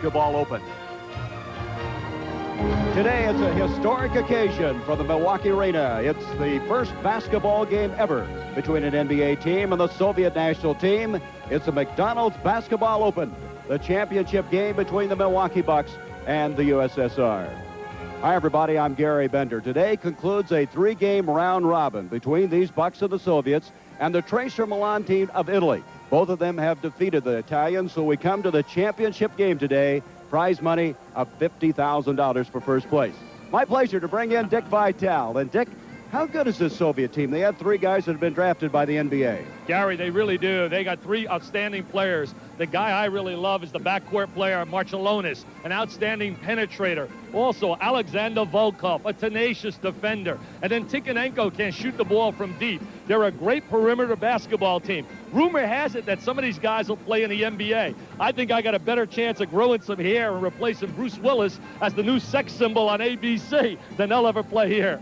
Basketball Open. Today it's a historic occasion for the Milwaukee Arena. It's the first basketball game ever between an NBA team and the Soviet national team. It's a McDonald's Basketball Open, the championship game between the Milwaukee Bucks and the USSR. Hi, everybody. I'm Gary Bender. Today concludes a three-game round robin between these Bucks and the Soviets and the Tracer Milan team of Italy. Both of them have defeated the Italians, so we come to the championship game today. Prize money of $50,000 for first place. My pleasure to bring in Dick Vitale. And Dick, how good is this Soviet team? They have three guys that have been drafted by the NBA. Gary, they really do. They got three outstanding players. The guy I really love is the backcourt player, Marciulionis, an outstanding penetrator. Also, Alexander Volkov, a tenacious defender. And then Tikhonenko can shoot the ball from deep. They're a great perimeter basketball team. Rumor has it that some of these guys will play in the NBA. I think I got a better chance of growing some hair and replacing Bruce Willis as the new sex symbol on ABC than they'll ever play here.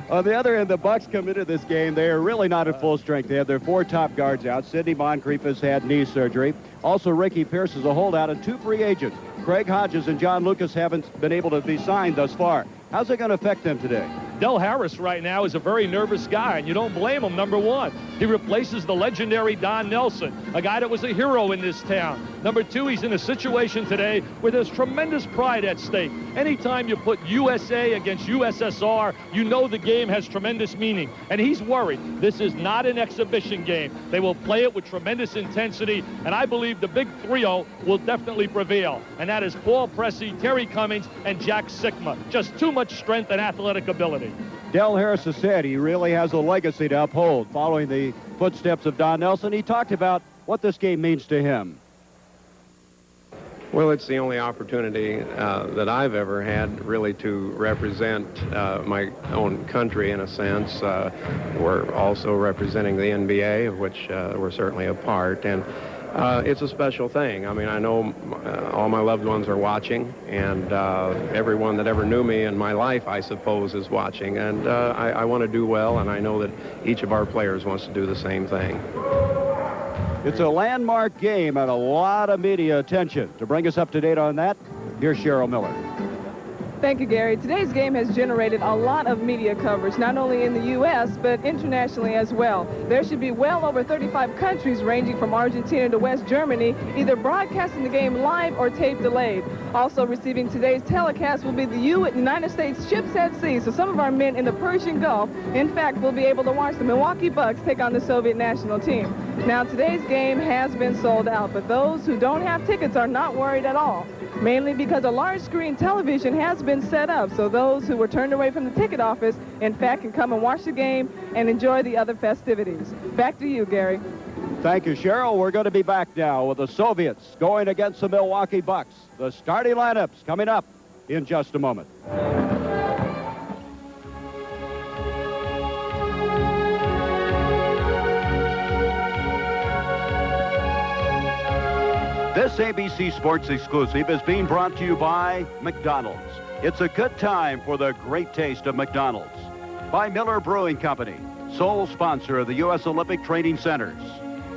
On the other end, the Bucks come into this game. They are really not at full strength. They have their four top guards out. Sidney Moncrief has had knee surgery. Also, Ricky Pierce is a holdout and two free agents. Craig Hodges and John Lucas haven't been able to be signed thus far. How's it going to affect them today? Del Harris right now is a very nervous guy, and you don't blame him, number one. He replaces the legendary Don Nelson, a guy that was a hero in this town. Number two, he's in a situation today where there's tremendous pride at stake. Anytime you put USA against USSR, you know the game has tremendous meaning. And he's worried. This is not an exhibition game. They will play it with tremendous intensity, and I believe the big trio will definitely prevail. And that is Paul Pressey, Terry Cummings, and Jack Sikma. Just too much strength and athletic ability. Del Harris has said he really has a legacy to uphold following the footsteps of Don Nelson. He talked about what this game means to him. Well, it's the only opportunity that I've ever had really to represent my own country in a sense. We're also representing the NBA, of which we're certainly a part. And it's a special thing. I mean, I know all my loved ones are watching, and everyone that ever knew me in my life, I suppose, is watching. And I want to do well, and I know that each of our players wants to do the same thing. It's a landmark game and a lot of media attention. To bring us up to date on that, here's Cheryl Miller. Thank you, Gary. Today's game has generated a lot of media coverage, not only in the U.S., but internationally as well. There should be well over 35 countries, ranging from Argentina to West Germany, either broadcasting the game live or tape delayed. Also receiving today's telecast will be the United States ships at sea, so some of our men in the Persian Gulf, in fact, will be able to watch the Milwaukee Bucks take on the Soviet national team. Now, today's game has been sold out, but those who don't have tickets are not worried at all, mainly because a large screen television has been set up, so those who were turned away from the ticket office, in fact, can come and watch the game and enjoy the other festivities. Back to you, Gary. Thank you, Cheryl. We're going to be back now with the Soviets going against the Milwaukee Bucks. The starting lineups coming up in just a moment. This ABC Sports exclusive is being brought to you by McDonald's. It's a good time for the great taste of McDonald's. By Miller Brewing Company, sole sponsor of the U.S. Olympic Training Centers.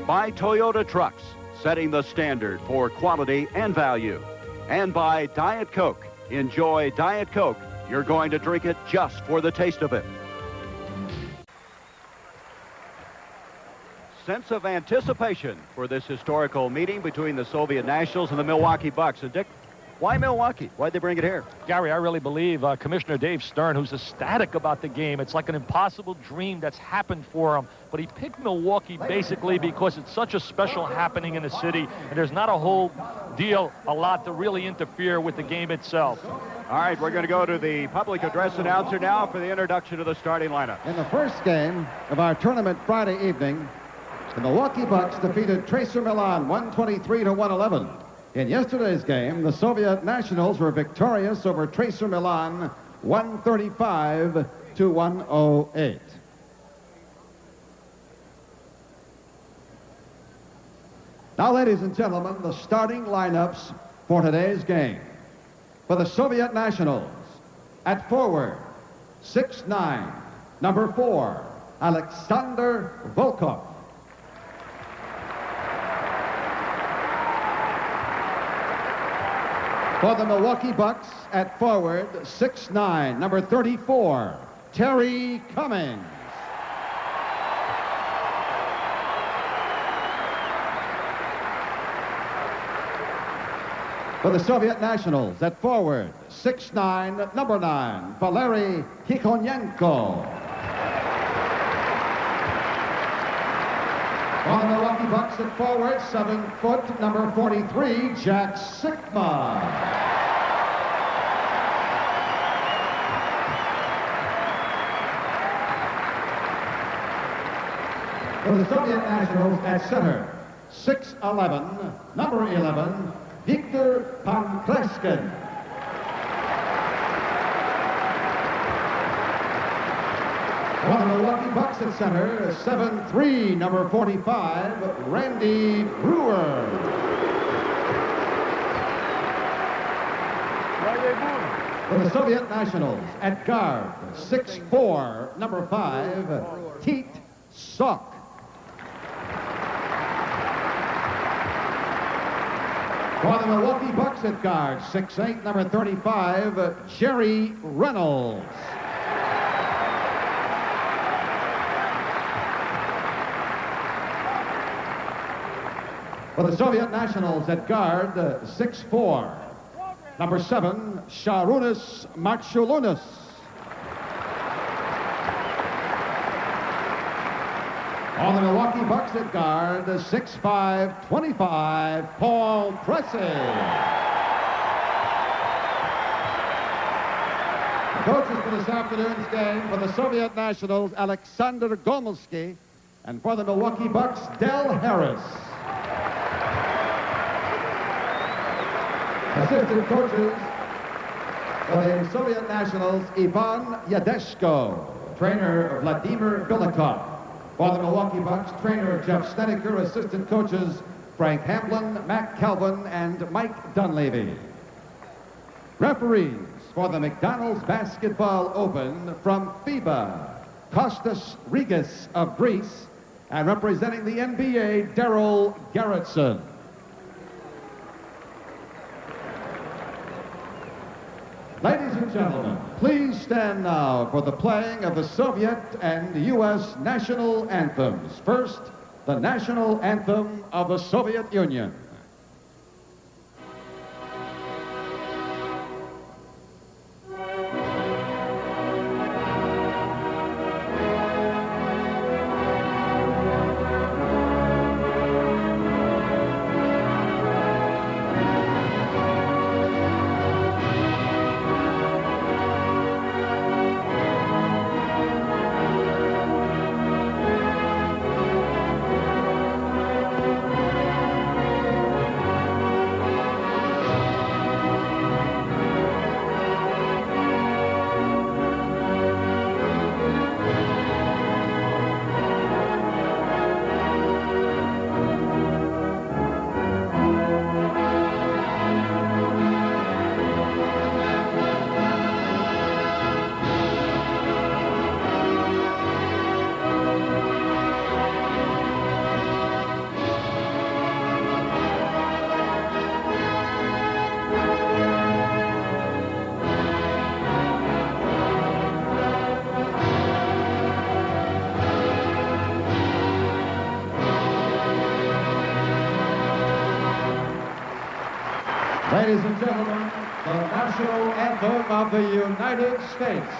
By Toyota Trucks, setting the standard for quality and value. And by Diet Coke. Enjoy Diet Coke. You're going to drink it just for the taste of it. Sense of anticipation for this historical meeting between the Soviet nationals and the Milwaukee Bucks. And Dick, why Milwaukee? Why'd they bring it here? Gary, I really believe Commissioner Dave Stern, who's ecstatic about the game. It's like an impossible dream that's happened for him. But he picked Milwaukee basically because it's such a special happening in the city, and there's not a whole deal, a lot to really interfere with the game itself. All right, we're going to go to the public address announcer now for the introduction of the starting lineup. In the first game of our tournament Friday evening, the Milwaukee Bucks defeated Tracer Milan 123-111. In yesterday's game, the Soviet nationals were victorious over Tracer Milan 135-108. Now, ladies and gentlemen, the starting lineups for today's game. For the Soviet nationals, at forward, 6'9", number 4, Alexander Volkov. For the Milwaukee Bucks at forward, 6'9", number 34, Terry Cummings. For the Soviet Nationals at forward, 6'9", number 9, Valery Tikhonenko. For the Milwaukee Bucks at forward, 7 foot, number 43, Jack Sikma. For the Soviet Nationals at center, 6'11", number 11, Viktor Pankleskin. For the Milwaukee Bucks at center, 7'3", number 45, Randy Brewer. For the Soviet Nationals at guard, 6'4", number 5, Teet Sok. For the Milwaukee Bucks at guard, 6'8", number 35, Jerry Reynolds. For the Soviet Nationals at guard, 6'4", number 7, Sharunas Marchulunas. On the Milwaukee Bucks at guard, 6'5", 25, Paul Pressey. Coaches for this afternoon's game, for the Soviet Nationals, Alexander Gomelsky, and for the Milwaukee Bucks, Del Harris. Assistant coaches for the Soviet Nationals, Ivan Yadeshko, trainer Vladimir Bilikov. For the Milwaukee Bucks, trainer Jeff Snedeker, assistant coaches Frank Hamblin, Mac Calvin, and Mike Dunleavy. Referees for the McDonald's Basketball Open from FIBA, Kostas Rigas of Greece, and representing the NBA, Darryl Garrettson. Ladies and gentlemen, please stand now for the playing of the Soviet and U.S. national anthems. First, the national anthem of the Soviet Union. Ladies and gentlemen, the national anthem of the United States.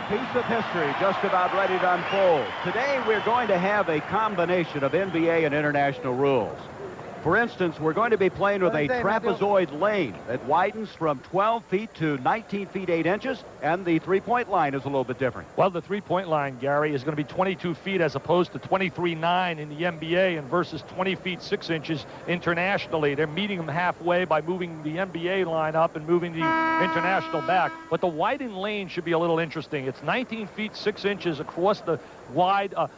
piece of history just about ready to unfold. Today, we're going to have a combination of NBA and international rules. For instance, we're going to be playing with a trapezoid lane that widens from 12 feet to 19 feet 8 inches, and the three-point line is a little bit different. Well, the three-point line, Gary, is going to be 22 feet as opposed to 23.9 in the NBA and versus 20 feet 6 inches internationally. They're meeting them halfway by moving the NBA line up and moving the international back. But the widened lane should be a little interesting. It's 19 feet 6 inches across the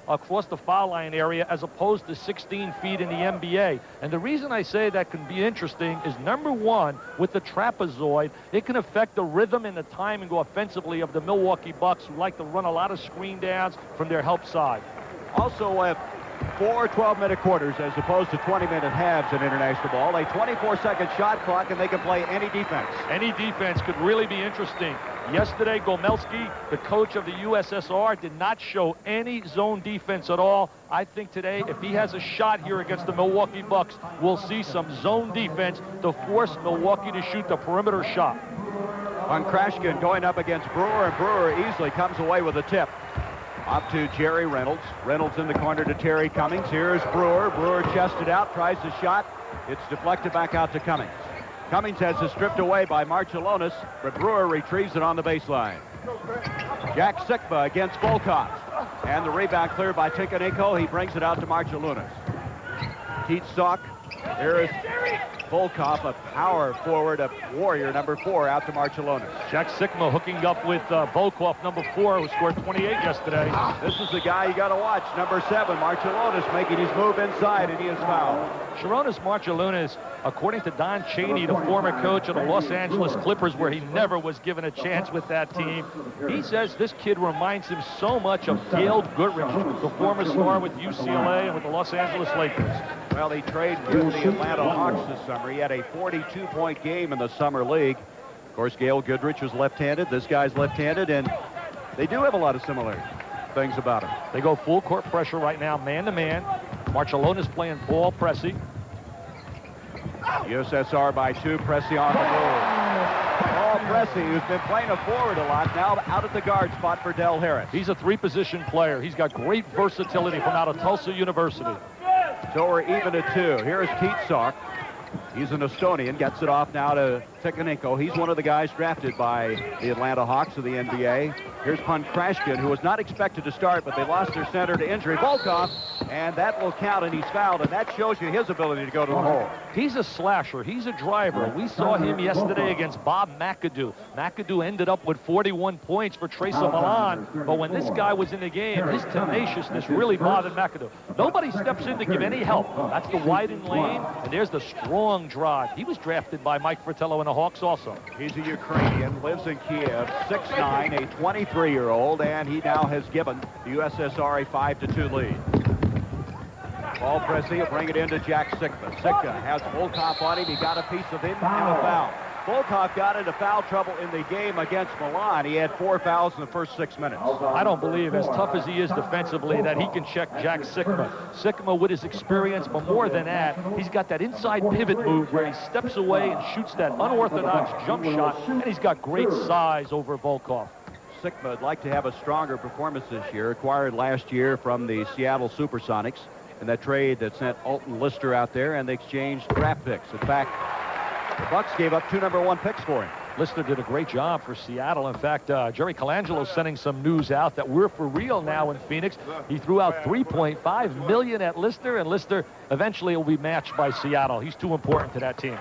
across the foul line area as opposed to 16 feet in the NBA. And the reason I say that can be interesting is, number one, with the trapezoid, it can affect the rhythm and the timing offensively of the Milwaukee Bucks, who like to run a lot of screen downs from their help side. Also, 4 12-minute quarters as opposed to 20-minute halves in international ball. A 24-second shot clock, and they can play any defense. Any defense could really be interesting. Yesterday, Gomelski, the coach of the USSR, did not show any zone defense at all. I think today, if he has a shot here against the Milwaukee Bucks, we'll see some zone defense to force Milwaukee to shoot the perimeter shot. On Krashkin going up against Brewer, and Brewer easily comes away with a tip. Up to Jerry Reynolds. Reynolds in the corner to Terry Cummings. Here's Brewer. Brewer chested out, tries the shot. It's deflected back out to Cummings. Cummings has it stripped away by Marciulionis, but Brewer retrieves it on the baseline. Jack Sikma against Volkov. And the rebound cleared by Tinkaneko. He brings it out to Marciulionis. Teetsock. Here's Volkov, a power forward, a warrior, number 4, out to Marciulionis. Jack Sikma hooking up with Volkov, number 4, who scored 28 yesterday. This is the guy you got to watch, number 7, Marciulionis, making his move inside, and he is fouled. Sharonis Marciulionis, according to Don Chaney, the former coach of the Los Angeles Clippers, where he never was given a chance with that team, he says this kid reminds him so much of Gail Goodrich, the former star with UCLA and with the Los Angeles Lakers. Well, he traded with the Atlanta Hawks this summer. He had a 42-point game in the summer league. Of course, Gail Goodrich was left-handed. This guy's left-handed, and they do have a lot of similar things about him. They go full court pressure right now, man-to-man. Marciulionis playing ball Pressey. USSR by 2, Pressey on the move. Paul Pressey, who's been playing a forward a lot, now out at the guard spot for Del Harris. He's a 3-position player. He's got great versatility from out of Tulsa University. So we're even at 2. Here's Teetsock. He's an Estonian, gets it off now to Tinkaneko. He's one of the guys drafted by the Atlanta Hawks of the NBA. Here's Krashkin, who was not expected to start, but they lost their center to injury. Volkov, and that will count, and he's fouled, and that shows you his ability to go to the hole. He's a slasher. He's a driver. We saw him yesterday against Bob McAdoo. McAdoo ended up with 41 points for Tracer Milan, but when this guy was in the game, his tenaciousness really bothered McAdoo. Nobody steps in to give any help. That's the widened lane, and there's the strong drive. He was drafted by Mike Fratello and the Hawks also. He's a Ukrainian, lives in Kiev, 6'9", a 23-year-old, and he now has given the USSR a 5-2 lead. Paul Pressey will bring it into Jack Sikma. Sikma has Volkov on him. He got a piece of him and a foul. Volkov got into foul trouble in the game against Milan. He had 4 fouls in the first 6 minutes. I don't believe, as tough as he is defensively, that he can check Jack Sikma. Sikma, with his experience, but more than that, he's got that inside pivot move where he steps away and shoots that unorthodox jump shot, and he's got great size over Volkov. Sikma would like to have a stronger performance this year, acquired last year from the Seattle Supersonics in that trade that sent Alton Lister out there, and they exchanged draft picks. In fact, the Bucks gave up 2 number 1 picks for him. Lister did a great job for Seattle. In fact, Jerry Colangelo sending some news out that we're for real now in Phoenix. He threw out $3.5 million at Lister, and Lister eventually will be matched by Seattle. He's too important to that team.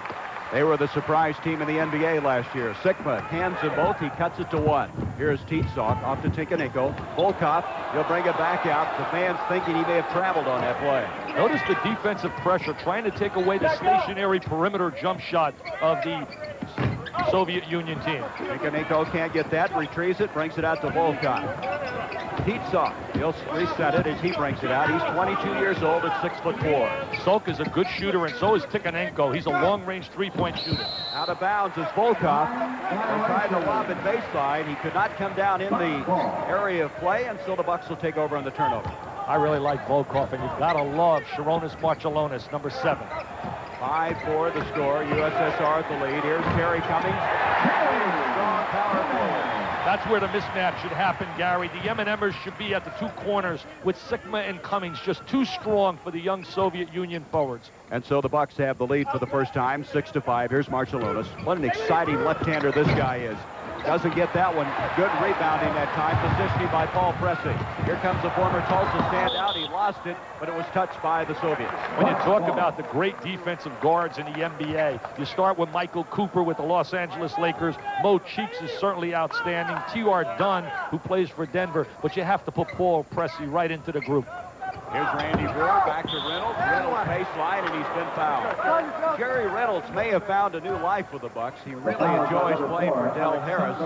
They were the surprise team in the NBA last year. Sikma, hands in both. He cuts it to 1. Here's Teetsock off to Tinkaneko. Volkov, he'll bring it back out. The fans thinking he may have traveled on that play. Notice the defensive pressure, trying to take away the stationary perimeter jump shot of the Soviet Union team. Tinkaneko can't get that, retrieves it, brings it out to Volkov. Teetsock, he'll reset it as he brings it out. He's 22 years old at 6'4". Sok is a good shooter, and so is Tinkaneko. He's a long-range three-point shooter. Out of bounds is Volkov. They tried to lob it baseline. He could not come down in the area of play, and so the Bucks will take over on the turnover. I really like Volkov, and you've got to love Sharonis Marciulionis, number 7. 5-4 the score. USSR at the lead. Here's Terry Cummings. Strong power forward. That's where the mismatch should happen, Gary. The M&Mers should be at the two corners with Sigma and Cummings just too strong for the young Soviet Union forwards. And so the Bucks have the lead for the first time, 6-5. Here's Marciulionis. What an exciting left-hander this guy is. Doesn't get that one. Good rebounding that time. Positioning by Paul Pressey. Here comes the former Tulsa standout. He lost it, but it was touched by the Soviets. When you talk about the great defensive guards in the NBA, you start with Michael Cooper with the Los Angeles Lakers. Mo Cheeks is certainly outstanding. T.R. Dunn, who plays for Denver, but you have to put Paul Pressey right into the group. Here's Randy Brewer, back to Reynolds. Reynolds baseline, and he's been fouled. Jerry Reynolds may have found a new life with the Bucks. He really enjoys playing for Del Harris.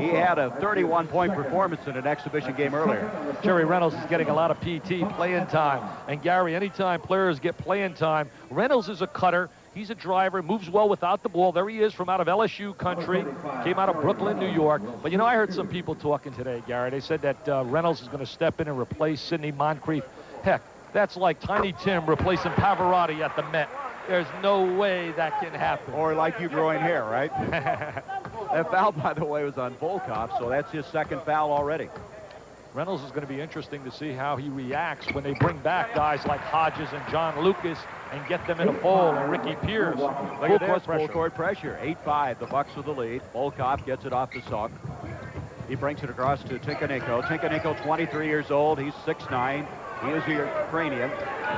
He had a 31-point performance in an exhibition game earlier. Jerry Reynolds is getting a lot of PT, playing time. And Gary, anytime players get playing time, Reynolds is a cutter. He's a driver, moves well without the ball. There he is from out of LSU country. Came out of Brooklyn, New York. But, you know, I heard some people talking today, Gary. They said that Reynolds is going to step in and replace Sidney Moncrief. Heck, that's like Tiny Tim replacing Pavarotti at the Met. There's no way that can happen. Or like you growing hair, right? That foul, by the way, was on Volkov, so that's his second foul already. Reynolds is going to be interesting to see how he reacts when they bring back guys like Hodges and John Lucas and get them in a foul, and Ricky Pierce. Look at this, full court pressure. 8-5, the Bucks with the lead. Volkov gets it off the Salk. He brings it across to Tinkaninko. Tinkaninko, 23 years old. He's 6'9". He is a Ukrainian.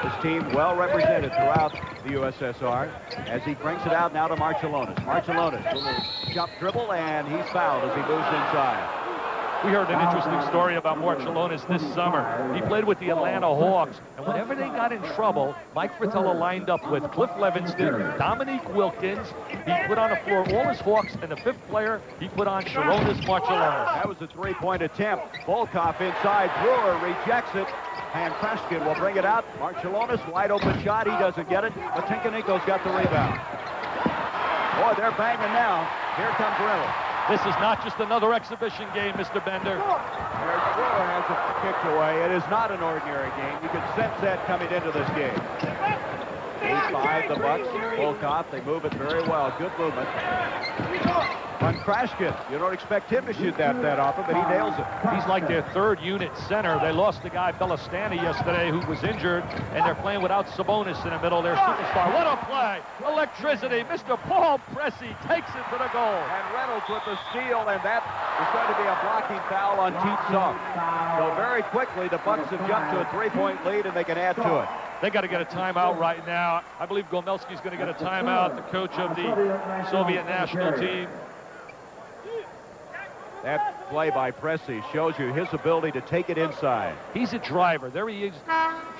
His team well represented throughout the USSR as he brings it out now to Marciulionis. Marciulionis, little jump dribble, and he's fouled as he moves inside. We heard an interesting story about Marciulionis this summer. He played with the Atlanta Hawks, and whenever they got in trouble, Mike Fratello lined up with Cliff Levingston, Dominique Wilkins. He put on the floor all his Hawks, and the fifth player, he put on Sharonis Marciulionis. That was a three-point attempt. Volkov inside. Brewer rejects it. And Kreskin will bring it out. Marciulionis, wide open shot. He doesn't get it, but Tinkaninko's got the rebound. Boy, they're banging now. Here comes Reynolds. This is not just another exhibition game, Mr. Bender. Brewer has it kicked away. It is not an ordinary game. You can sense that coming into this game. 8-5, the Bucks. Volkov, they move it very well. Good movement. On Krashkin, you don't expect him to shoot that often, but he nails it. He's like their third unit center. They lost the guy Belastani yesterday who was injured, and they're playing without Sabonis in the middle, their superstar. What a play! Electricity. Mr. Paul Pressey takes it to the goal. And Reynolds with the steal, and that is going to be a blocking foul on Teet Salk. So very quickly, the Bucks have jumped to a three-point lead, and they can add to it. They got to get a timeout right now. I believe Gomelski's going to get a timeout, the coach of the Soviet national team. That play by Pressey shows you his ability to take it inside. He's a driver. There he is.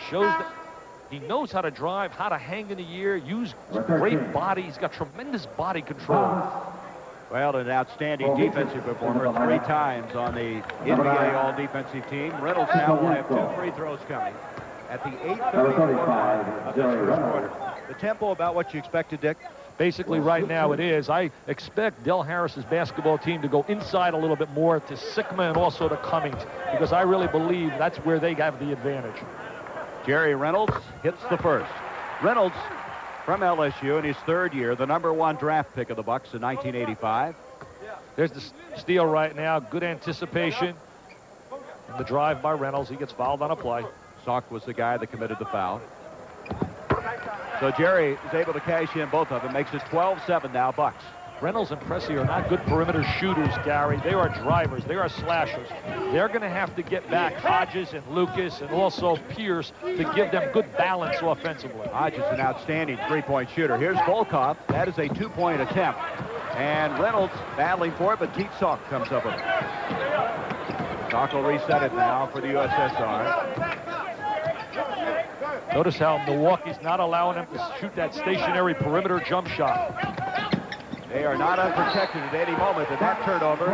Shows that he knows how to drive, how to hang in the air, use great body. He's got tremendous body control. Well, an outstanding defensive performer 3 times on the NBA All-Defensive team. Reynolds now will have 2 free throws coming at the 8:34 mark of this first quarter. The tempo about what you expected, Dick? Basically, right now it is. I expect Del Harris's basketball team to go inside a little bit more to Sigma and also to Cummings, because I really believe that's where they have the advantage. Jerry Reynolds hits the first. Reynolds from LSU in his 3rd year, the #1 draft pick of the Bucks in 1985. There's the steal right now. Good anticipation. And the drive by Reynolds. He gets fouled on a play. Salk was the guy that committed the foul. So Jerry is able to cash in both of them. Makes it 12-7 now, Bucks. Reynolds and Pressey are not good perimeter shooters, Gary. They are drivers. They are slashers. They're going to have to get back Hodges and Lucas and also Pierce to give them good balance offensively. Hodges, an outstanding three-point shooter. Here's Volkov. That is a 2-point attempt. And Reynolds battling for it, but Teet Salk comes up with it. Salk will reset it now for the USSR. Notice how Milwaukee's not allowing them to shoot that stationary perimeter jump shot. They are not unprotected at any moment, and that turnover,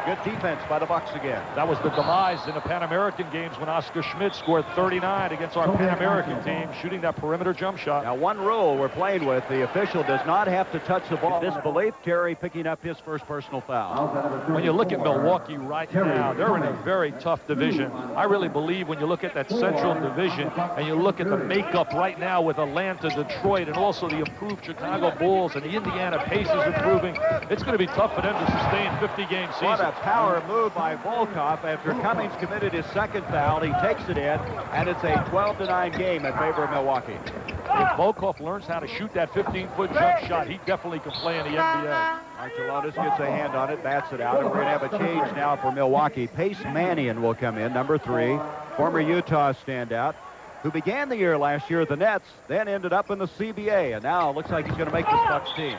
good defense by the Bucks again. That was the demise in the Pan American games when Oscar Schmidt scored 39 against our Pan American team, shooting that perimeter jump shot. Now, one rule we're playing with, the official does not have to touch the ball. Disbelief, Terry picking up his first personal foul. When you look at Milwaukee right now, they're in a very tough division. I really believe when you look at that Central Division and you look at the makeup right now with Atlanta, Detroit, and also the improved Chicago Bulls and the Indiana Pacers improving. It's going to be tough for them to sustain 50-game season. What a power move by Volkov. After Cummings committed his second foul, he takes it in, and it's a 12-9 game in favor of Milwaukee. If Volkov learns how to shoot that 15-foot jump shot, he definitely can play in the NBA. Marchelonis gets a hand on it, bats it out, and we're going to have a change now for Milwaukee. Pace Mannion will come in, number 3, former Utah standout, who began the year last year at the Nets, then ended up in the CBA, and now it looks like he's going to make this Bucks team.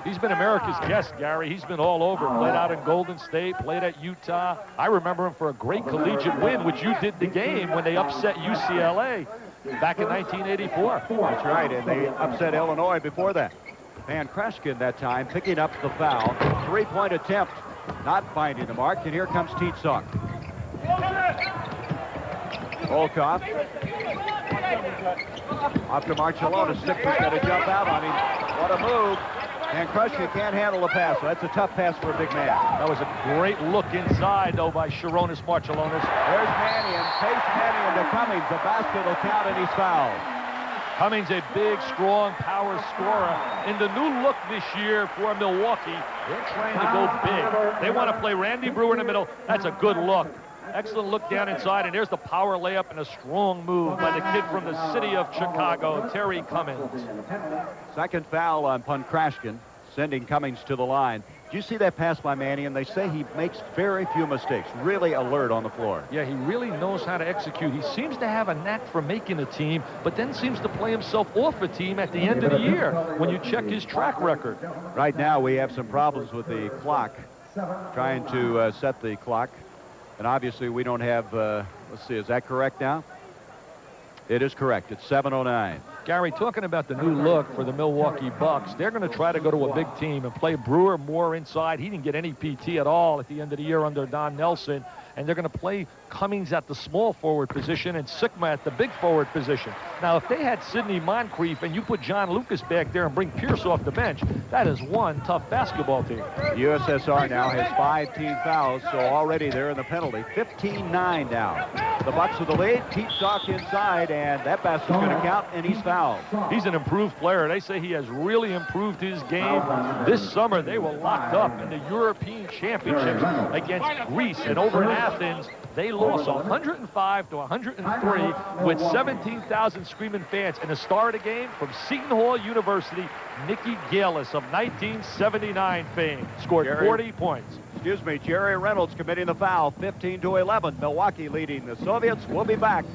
He's been America's guest, Gary. He's been all over. Played out in Golden State, played at Utah. I remember him for a great collegiate win, which you did the game when they upset UCLA back in 1984. That's right, and they upset Illinois before that. Van Kreshkin that time picking up the foul. Three-point attempt, not finding the mark, and here comes Teetsuk. Volkov. Off to Marchelonis. Sixers got to jump out on him. What a move. And Kreshkin can't handle the pass, so that's a tough pass for a big man. That was a great look inside, though, by Sharonis Marchelonis. There's Mannion. Pace Mannion to Cummings. The basket will count, and he's fouled. Cummings, a big, strong power scorer. In the new look this year for Milwaukee, they're trying to go big. They want to play Randy Brewer in the middle. That's a good look. Excellent look down inside, and there's the power layup and a strong move by the kid from the city of Chicago, Terry Cummings. Second foul on Kreshkin, sending Cummings to the line. Did you see that pass by Mannion? They say he makes very few mistakes, really alert on the floor. Yeah, he really knows how to execute. He seems to have a knack for making a team, but then seems to play himself off a team at the end of the year when you check his track record. Right now, we have some problems with the clock, trying to set the clock. And obviously, we don't have, let's see, is that correct now? It is correct. It's 7:09. Gary, talking about the new look for the Milwaukee Bucks, they're going to try to go to a big team and play Brewer more inside. He didn't get any PT at all at the end of the year under Don Nelson. And they're going to play Cummings at the small forward position and Sigma at the big forward position. Now, if they had Sidney Moncrief and you put John Lucas back there and bring Pierce off the bench, that is one tough basketball team. USSR now has 5 team fouls, so already they're in the penalty. 15-9 now. The Bucks with the lead. Teetsuk inside, and that basket's going to count, and he's fouled. He's an improved player. They say he has really improved his game. This summer, they were locked up in the European Championships against Greece, and over in Athens, they lost 105 to 103 with 17,000 screaming fans. And the star of the game from Seton Hall University, Nicky Galis of 1979 fame, scored 40 points. Excuse me, Jerry Reynolds committing the foul, 15-11. Milwaukee leading the Soviets. We'll be back.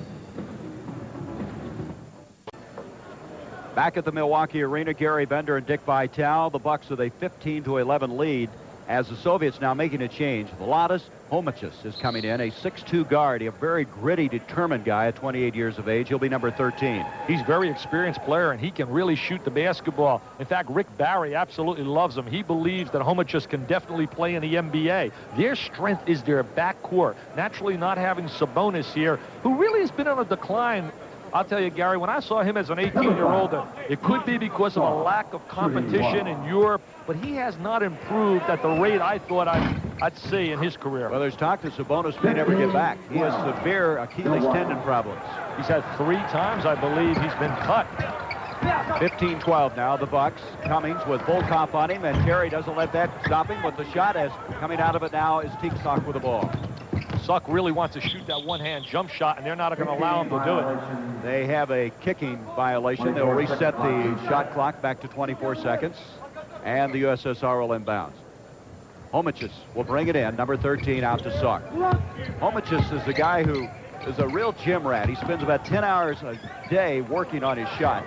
Back at the Milwaukee Arena, Gary Bender and Dick Vitale. The Bucks with a 15-11 lead as the Soviets now making a change. Vladas Homachis is coming in, a 6'2 guard, a very gritty, determined guy at 28 years of age. He'll be number 13. He's a very experienced player, and he can really shoot the basketball. In fact, Rick Barry absolutely loves him. He believes that Homachis can definitely play in the NBA. Their strength is their backcourt. Naturally, not having Sabonis here, who really has been on a decline. I'll tell you, Gary, when I saw him as an 18-year-old, it could be because of a lack of competition in Europe, but he has not improved at the rate I thought I'd see in his career. Well, there's talk that Sabonis may never get back. He has severe Achilles tendon problems. He's had 3 times, I believe, he's been cut. 15-12 now, the Bucks. Cummings with Volkov on him, and Terry doesn't let that stop him with the shot, as coming out of it now is Teetsuk with the ball. Suck really wants to shoot that one-hand jump shot, and they're not going to allow him to do it. They have a kicking violation. They'll reset the shot clock back to 24 seconds, and the USSR will inbounds. Homachis will bring it in, number 13, out to Suck. Homachis is the guy who is a real gym rat. He spends about 10 hours a day working on his shot.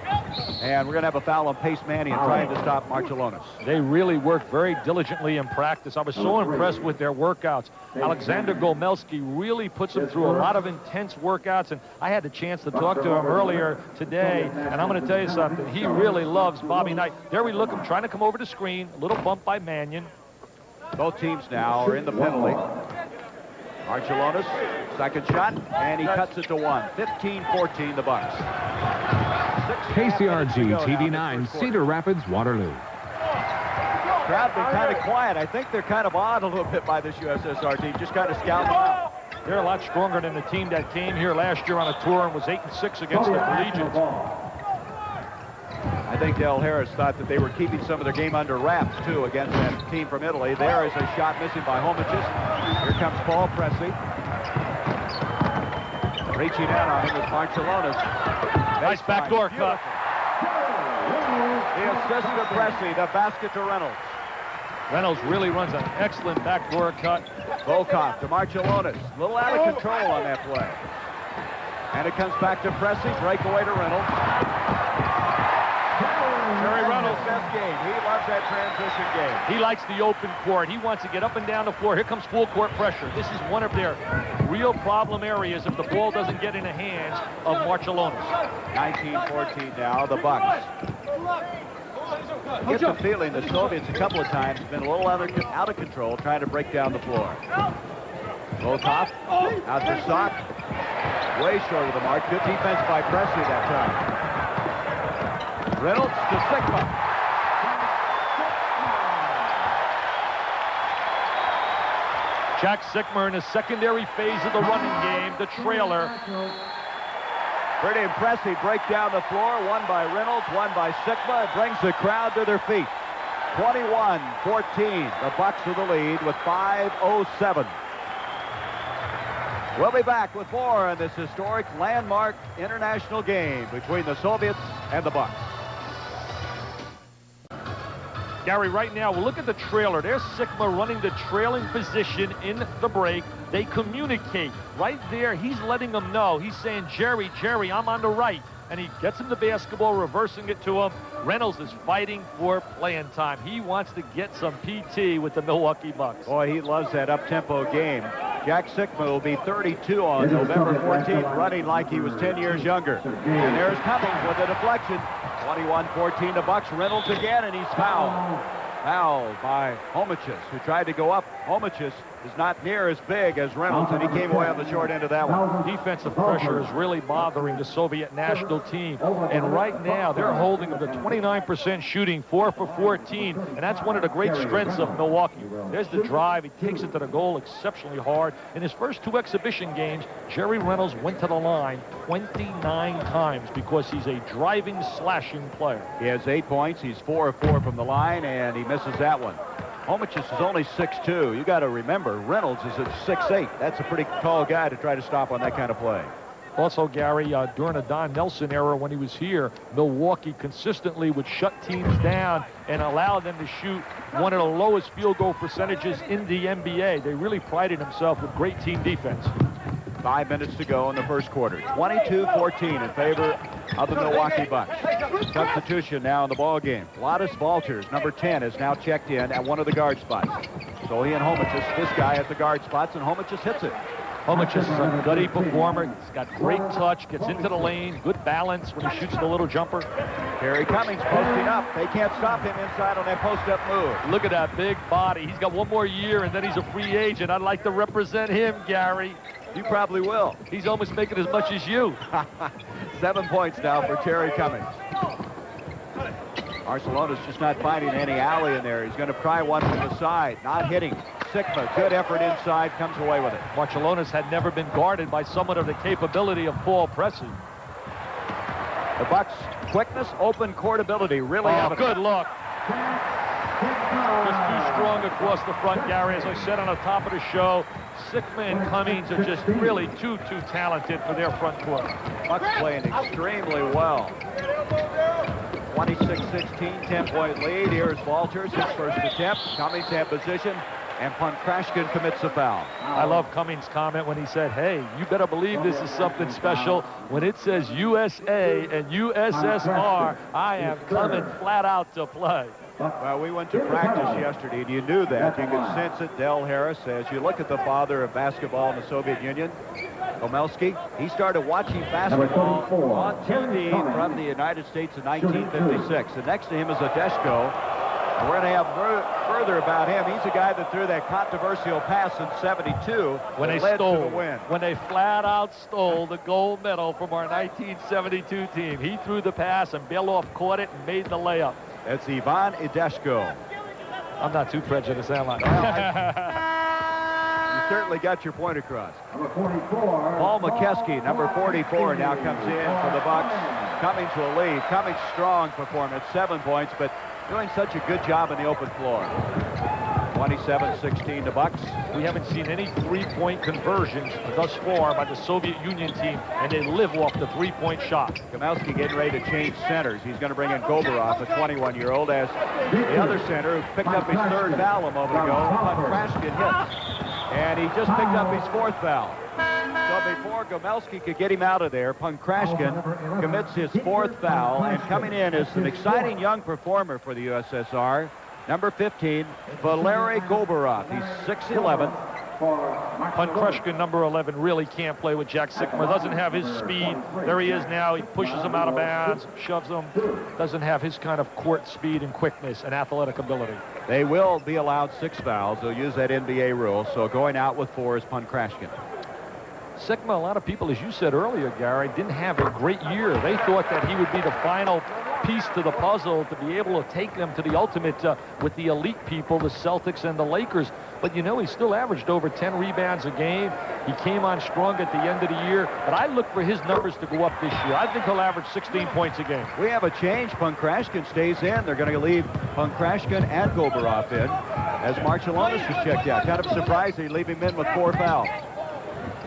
And we're going to have a foul on Pace Mannion trying to stop Marchelonis. They really work very diligently in practice. I was so impressed with their workouts. Alexander Gomelski really puts them through a lot of intense workouts, and I had the chance to talk to him earlier today, and I'm going to tell you something. He really loves Bobby Knight. There we look, him trying to come over the screen. A little bump by Mannion. Both teams now are in the penalty. Marchelonis, second shot, and he cuts it to 1. 15-14, the Bucks. KCRG TV9, Cedar Rapids, Waterloo. Crowd been kind of quiet. I think they're kind of awed a little bit by this USSR team, just kind of scouting them out. They're a lot stronger than the team that came here last year on a tour and was 8-6 against the Collegians. I think Del Harris thought that they were keeping some of their game under wraps, too, against that team from Italy. There is a shot missing by Homicus. Here comes Paul Pressey. Reaching out on him is Marcellonis. Nice backdoor cut. The assist to Pressey, the basket to Reynolds. Reynolds really runs an excellent backdoor cut. Volkov to Marcellonis. A little out of control on that play. And it comes back to Pressey. Breakaway to Reynolds. Jerry Reynolds. Best game. He loves that transition game. He likes the open court. He wants to get up and down the floor. Here comes full court pressure. This is one of their real problem areas if the ball doesn't get in the hands of Marcellonis. 19-14 now, the Bucks. I get the feeling the Soviets a couple of times have been a little out of control, trying to break down the floor. Volkov out to Sock. Way short of the mark. Good defense by Pressey that time. Reynolds to Sigma. Jack Sigma in the secondary phase of the running game, the trailer. Pretty impressive break down the floor. One by Reynolds, one by Sigma. It brings the crowd to their feet. 21-14. The Bucks with the lead with 5:07. We'll be back with more on this historic landmark international game between the Soviets and the Bucks. Gary, right now, we'll look at the trailer. There's Sigma running the trailing position in the break. They communicate. Right there, he's letting them know. He's saying, Jerry, I'm on the right. And he gets him the basketball, reversing it to him. Reynolds is fighting for playing time. He wants to get some PT with the Milwaukee Bucks. Boy, he loves that up-tempo game. Jack Sigma will be 32 on November 14th, running like he was 10 years younger. And there's Cummings with a deflection. 21-14 the Bucks. Reynolds again, and he's fouled. Fouled by Homicus, who tried to go up. Homicus is not near as big as Reynolds, and he came away on the short end of that one. Defensive pressure is really bothering the Soviet national team. And right now, they're holding them to 29% shooting, 4 for 14. And that's one of the great strengths of Milwaukee. There's the drive. He takes it to the goal exceptionally hard. In his first 2 exhibition games, Jerry Reynolds went to the line 29 times because he's a driving, slashing player. He has 8 points. He's 4 of 4 from the line, and he misses that one. Homicus is only 6'2". You got to remember, Reynolds is at 6'8". That's a pretty tall guy to try to stop on that kind of play. Also, Gary, during the Don Nelson era when he was here, Milwaukee consistently would shut teams down and allow them to shoot one of the lowest field goal percentages in the NBA. They really prided themselves with great team defense. 5 minutes to go in the first quarter. 22-14 in favor of the Milwaukee Bucks. Substitution now in the ball game. Vladis Valters, number 10, is now checked in at one of the guard spots. So he and Homicus, this guy at the guard spots, and Homicus hits it. Homicus is a gutty performer. He's got great touch, gets into the lane, good balance when he shoots the little jumper. Terry Cummings posting up. They can't stop him inside on that post-up move. Look at that big body. He's got one more year, and then he's a free agent. I'd like to represent him, Gary. You probably will. He's almost making as much as you. 7 points now for Terry Cummings. Marcellonis just not finding any alley in there. He's going to try one from the side. Not hitting. Sigma, good effort inside, comes away with it. Marcellonis had never been guarded by someone of the capability of Paul Pressey. The Bucks' quickness, open court ability, really evident. Good look. Just too strong across the front, Gary. As I said on the top of the show, Sigma and Cummings are just really too talented for their front court. Bucks playing extremely well. 26-16, 10-point lead. Here's Valters, his first attempt. Cummings in position, and Pankrashkin commits a foul. I love Cummings' comment when he said, hey, you better believe this is something special. When it says USA and USSR, I am coming flat out to play. Well, we went to practice yesterday, and you knew that. You could sense it. Del Harris, as you look at the father of basketball in the Soviet Union, Komelsky, he started watching basketball on TV from the United States in 1956. And next to him is Adeshko. And we're going to have further about him. He's a guy that threw that controversial pass in 72 when they led stole to the win. When they flat out stole the gold medal from our 1972 team. He threw the pass, and Belov caught it and made the layup. That's Ivan Ideshko. I'm not too prejudiced, am I? You certainly got your point across. Paul McKeskey, number 44, now comes in for the Bucks. coming to a lead. Cummings strong performance, 7 points, but doing such a good job in the open floor. 27-16 the Bucks. We haven't seen any three-point conversions thus far by the Soviet Union team, and they live off the three-point shot. Kamelsky getting ready to change centers. He's going to bring in Goberov, a 21-year-old, as the other center who picked up his third foul a moment ago. Krashkin hits, and he just picked up his fourth foul. So before Gomelski could get him out of there, Krashkin commits his fourth foul, and coming in is an exciting young performer for the USSR, number 15, Valery Goberov. He's 6'11". Krashkin, number 11, really can't play with Jack Sikma. Doesn't have his speed. There he is now. He pushes him out of bounds, shoves him. Doesn't have his kind of court speed and quickness and athletic ability. They will be allowed 6 fouls. They'll use that NBA rule. So going out with 4 is Krashkin. Sikma, a lot of people, as you said earlier, Gary, didn't have a great year. They thought that he would be the final piece to the puzzle to be able to take them to the ultimate with the elite people, the Celtics and the Lakers. But, you know, he still averaged over 10 rebounds a game. He came on strong at the end of the year. But I look for his numbers to go up this year. I think he'll average 16 points a game. We have a change. Krashkin stays in. They're going to leave Krashkin and Goberov in as Marcellonis is checked out. Kind of surprised they leave him in with 4 fouls.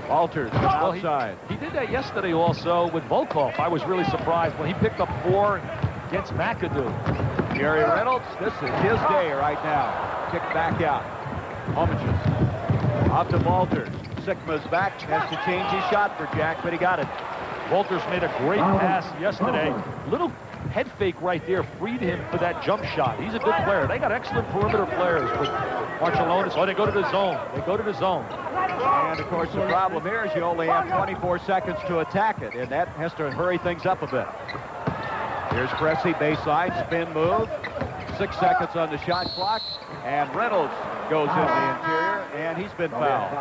Walters outside. He did that yesterday also with Volkov. I was really surprised when he picked up 4 against McAdoo. Gary Reynolds, this is his day right now. Kicked back out. Homicius. Off to Walters. Sikma's back. Has to change his shot for Jack, but he got it. Walters made a great pass yesterday. Little head fake right there freed him for that jump shot. He's a good player. They got excellent perimeter players with Marcellonis. Oh, they go to the zone. They go to the zone. And, of course, the problem here is you only have 24 seconds to attack it, and that has to hurry things up a bit. Here's Pressey, baseline, spin move. 6 seconds on the shot clock, and Reynolds goes in the interior, and he's been fouled.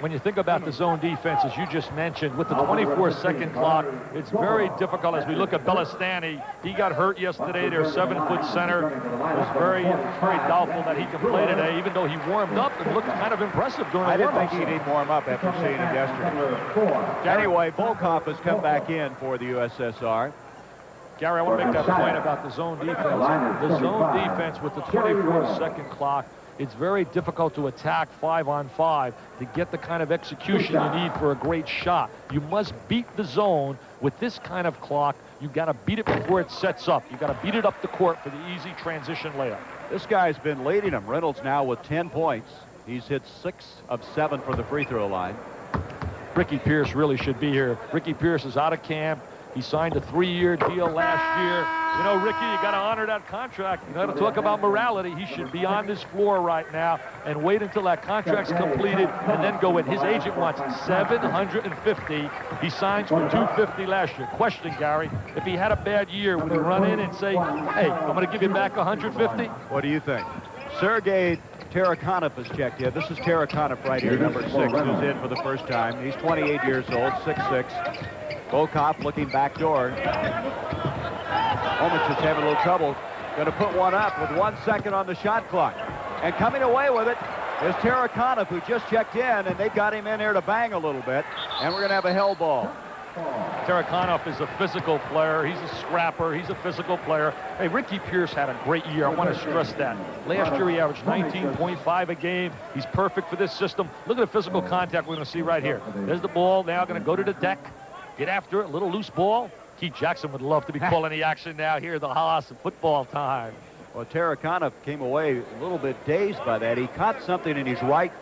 When you think about the zone defense, as you just mentioned, with the 24-second clock, it's very difficult. As we look at Belastani, he got hurt yesterday. Their 7-foot center was very doubtful that he can play today, even though he warmed up and looked kind of impressive during the warm-up. I didn't think he'd warm up after seeing him yesterday. Anyway, Volkov has come back in for the USSR. Gary, I want to make that point about the zone defense. The zone defense with the 24-second clock, it's very difficult to attack 5-on-5 to get the kind of execution you need for a great shot. You must beat the zone with this kind of clock. You got to beat it before it sets up. You got to beat it up the court for the easy transition layup. This guy's been leading them. Reynolds now with 10 points. He's hit 6 of 7 for the free throw line. Ricky Pierce really should be here. Ricky Pierce is out of camp. He signed a 3-year deal last year. You know, Ricky, you got to honor that contract. You got to talk about morality. He should be on this floor right now and wait until that contract's completed and then go in. His agent wants $750. He signs for $250 last year. Question, Gary, if he had a bad year, would he run in and say, hey, I'm going to give you back $150? What do you think? Sergei Tarakanov has checked in. This is Tarakanov right here, number 6, who's in for the first time. He's 28 years old, 6'6". Volkov looking back door. Homich is having a little trouble. Going to put one up with 1 second on the shot clock. And coming away with it is Tarakanov, who just checked in, and they got him in here to bang a little bit. And we're going to have a hell ball. Tarakanov is a physical player. He's a scrapper. He's a physical player. Hey, Ricky Pierce had a great year. I want to stress that. Last year, he averaged 19.5 a game. He's perfect for this system. Look at the physical contact we're going to see right here. There's the ball now going to go to the deck. Get after it, a little loose ball. Keith Jackson would love to be calling the action now here at the Haas of football time. Well, Tarakanov came away a little bit dazed by that. He caught something in his right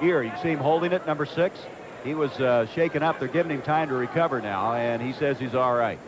ear. You can see him holding it, number 6. He was shaken up. They're giving him time to recover now, and he says he's all right.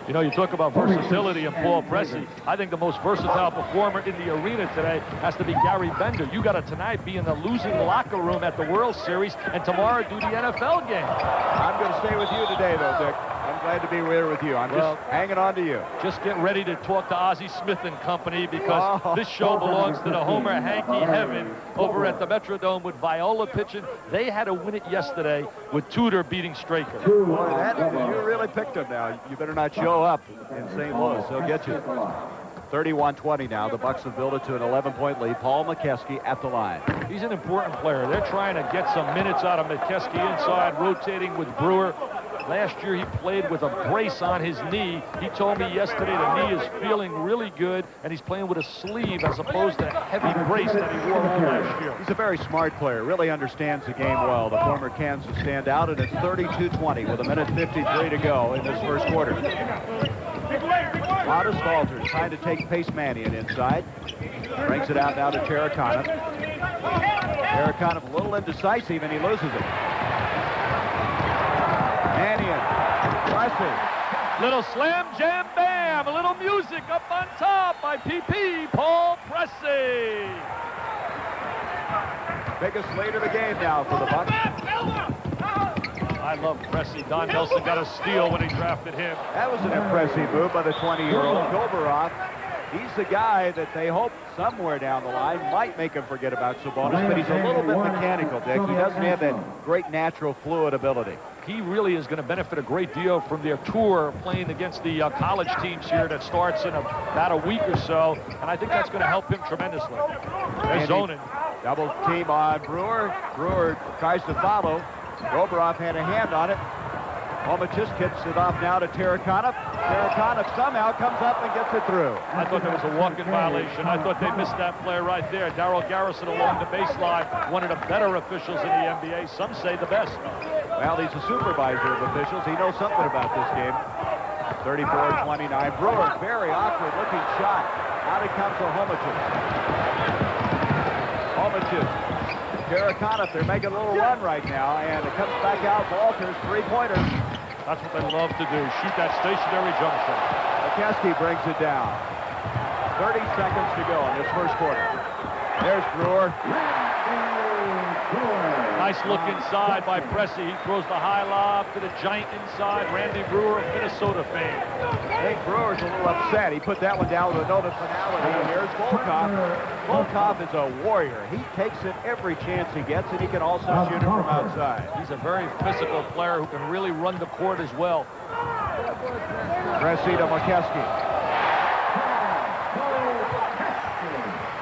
You know, you talk about versatility in Paul Pressey. I think the most versatile performer in the arena today has to be Gary Bender. You got to tonight be in the losing locker room at the World Series and tomorrow do the NFL game. I'm going to stay with you today, though, Dick. I'm glad to be here with you. I'm just hanging on to you. Just get ready to talk to Ozzie Smith and company because this show belongs to the Homer Hanky heaven over at the Metrodome with Viola pitching. They had to win it yesterday with Tudor beating Straker. Boy, you really picked him now. You better not show up in St. Louis. He'll get you. 31-20 now. The Bucks have built it to an 11-point lead. Paul McKeskey at the line. He's an important player. They're trying to get some minutes out of McKeskey inside, rotating with Brewer. Last year he played with a brace on his knee. He told me yesterday the knee is feeling really good, and he's playing with a sleeve as opposed to a heavy brace that he wore all last year. He's a very smart player, really understands the game well, the former Kansas standout, and it's 32-20 with 1:53 to go in this first quarter. Modest Walters trying to take Pace Mannion inside. Brings it out now to Terraconov. Terraconov a little indecisive, and he loses it. Mannion, Pressey. Little slam, jam, bam. A little music up on top by PP, Paul Pressey. Biggest lead of the game now for the Bucks. I love Pressey. Don Nelson got a steal when he drafted him. That was an impressive move by the 20-year-old Goberov. He's the guy that they hope somewhere down the line might make him forget about Sabonis, but he's a little bit mechanical, Dick. He doesn't have that great natural fluid ability. He really is going to benefit a great deal from their tour playing against the college teams here that starts in about a week or so, and I think that's going to help him tremendously. They're zoning. Double team on Brewer. Brewer tries to follow. Goberov had a hand on it. Homachis kicks it off now to Terraconov. Terraconov somehow comes up and gets it through. I thought there was a walk-in violation. I thought they missed that play right there. Darryl Garrison along the baseline, one of the better officials in the NBA. Some say the best. Well, he's a supervisor of officials. He knows something about this game. 34-29. Brewer, very awkward-looking shot. Out it comes to Homachis. Homachis. Terraconov, they're making a little run right now, and it comes back out. Walters, three-pointer. That's what they love to do, shoot that stationary jump shot. McKeskey brings it down. 30 seconds to go in this first quarter. There's Brewer. Nice look inside by Pressey. He throws the high lob to the giant inside. Randy Brewer of Minnesota fame. I think Brewer's a little upset. He put that one down with a note of finality. Here's Volkov. Volkov is a warrior. He takes it every chance he gets, and he can also shoot it from outside. He's a very physical player who can really run the court as well. Pressey to McKeskey.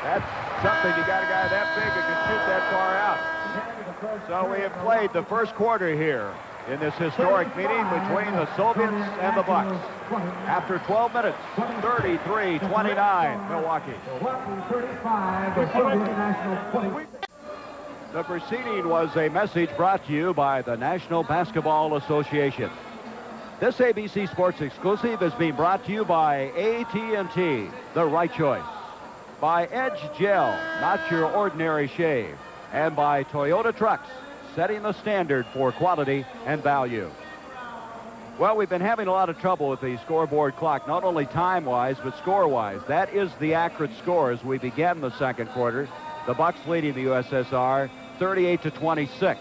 That's something. You got a guy that big who can shoot that far out. So we have played the first quarter here in this historic meeting between the Soviets and the Bucks. After 12 minutes, 33-29, Milwaukee. The proceeding was a message brought to you by the National Basketball Association. This ABC Sports exclusive is being brought to you by AT&T, the right choice. By Edge Gel, not your ordinary shave. And by Toyota Trucks, setting the standard for quality and value. Well, we've been having a lot of trouble with the scoreboard clock, not only time-wise, but score-wise. That is the accurate score as we begin the second quarter. The Bucks leading the USSR 38-26.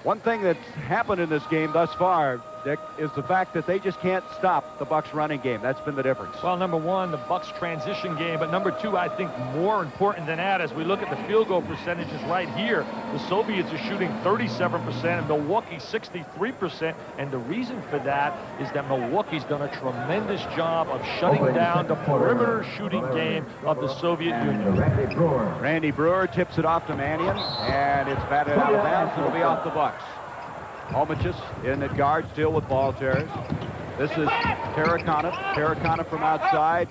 One thing that's happened in this game thus far, Dick, is the fact that they just can't stop the Bucks running game. That's been the difference. Well, number one, the Bucks transition game, but number two, I think more important than that, as we look at the field goal percentages right here, the Soviets are shooting 37% and Milwaukee 63%, and the reason for that is that Milwaukee's done a tremendous job of shutting down the perimeter shooting game of the Soviet Union. Randy Brewer tips it off to Mannion, and it's batted out of bounds. It'll be off the Bucks. Homachis in at guard, still with Walters. This is Terraconov. Terraconov from outside.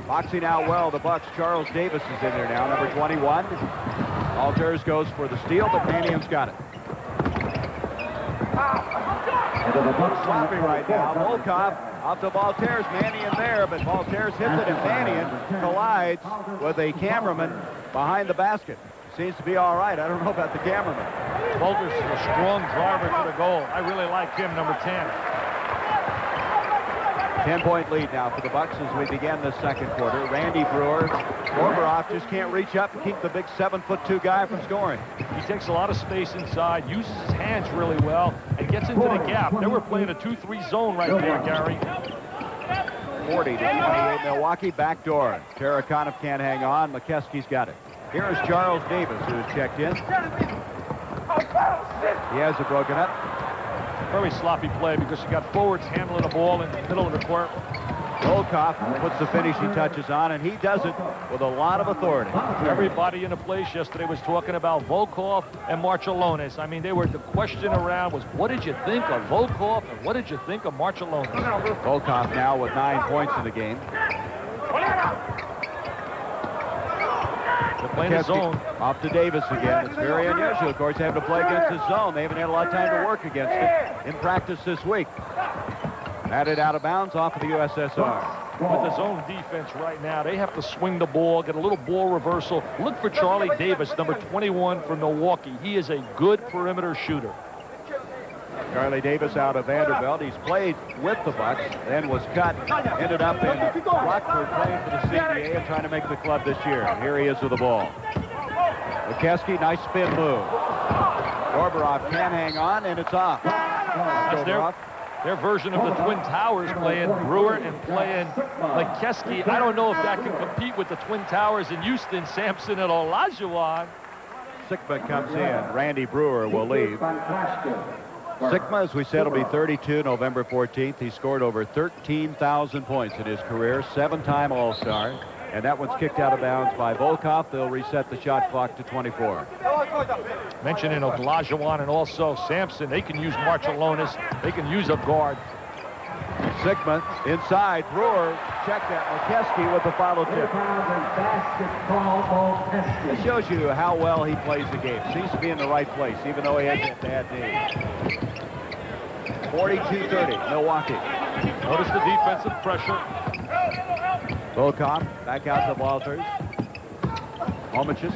Boxing out well, the Bucks. Charles Davis is in there now, number 21. Walters goes for the steal, but Mannion's got it. Sloppy right now. Volkov off to Walters. Mannion there, but Walters hits it, and Mannion collides with a cameraman behind the basket. Seems to be all right. I don't know about the cameraman. Walters is a strong driver to the goal. I really like him, number 10. 10-point lead now for the Bucks as we begin the second quarter. Randy Brewer. Goberov just can't reach up and keep the big 7'2" guy from scoring. He takes a lot of space inside, uses his hands really well, and gets into the gap. They were playing a 2-3 zone right there, Gary. 40-28 Milwaukee. Backdoor. Terraconov can't hang on. McKeskey's got it. Here is Charles Davis, who's checked in. He has it broken up. Very sloppy play because you got forwards handling the ball in the middle of the court. Volkov puts the finishing touches on, and he does it with a lot of authority. Everybody in the place yesterday was talking about Volkov and Marciulionis. I mean, the question around was, what did you think of Volkov and what did you think of Marciulionis? Volkov now with 9 points in the game. They're playing the zone. Off to Davis again. It's very unusual, of course, having to play against the zone. They haven't had a lot of time to work against it in practice this week. Batted out of bounds off of the USSR. With the zone defense right now, they have to swing the ball, get a little ball reversal. Look for Charlie Davis, number 21 from Milwaukee. He is a good perimeter shooter. Charlie Davis out of Vanderbilt. He's played with the Bucks, then was cut, ended up in Rockford playing for the CBA and trying to make the club this year. Here he is with the ball. McKeskey, nice spin move. Gorbarov can hang on, and it's off. That's their version of the Twin Towers, playing Brewer and playing McKeskey. I don't know if that can compete with the Twin Towers in Houston, Sampson and Olajuwon. Sikma comes in. Randy Brewer will leave. Sikma, as we said, will be 32 November 14th. He scored over 13,000 points in his career, 7-time All-Star. And that one's kicked out of bounds by Volkov. They'll reset the shot clock to 24. Mentioning Olajuwon and also Sampson, they can use Marciulionis. They can use a guard. Sigma inside. Brewer checked that. McKeskey with the follow tip. It shows you how well he plays the game. Seems to be in the right place, even though he has that bad knee. 42-30, Milwaukee. Notice the defensive pressure. Volkov back out to Walters. Homicius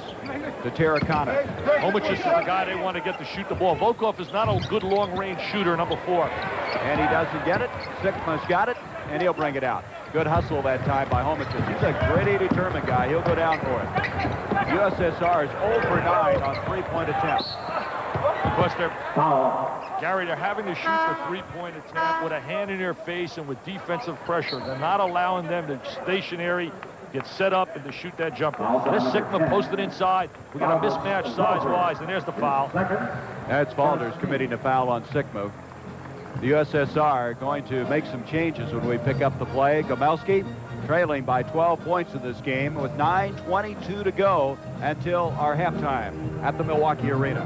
to Terracana. Homicius is the guy they want to get to shoot the ball. Volkov is not a good long-range shooter, number 4. And he doesn't get it. Sigma's got it, and he'll bring it out. Good hustle that time by Homicius. He's a gritty, determined guy. He'll go down for it. USSR is 0 for 9 on three-point attempts. Because Gary, they're having to shoot the three-point attempt with a hand in their face and with defensive pressure. They're not allowing them to stationary, get set up, and to shoot that jumper. So this Sigma posted inside. We got a mismatch size-wise, and there's the foul. That's Balders committing a foul on Sigma. The USSR going to make some changes when we pick up the play. Gomelski trailing by 12 points in this game with 9:22 to go until our halftime at the Milwaukee Arena.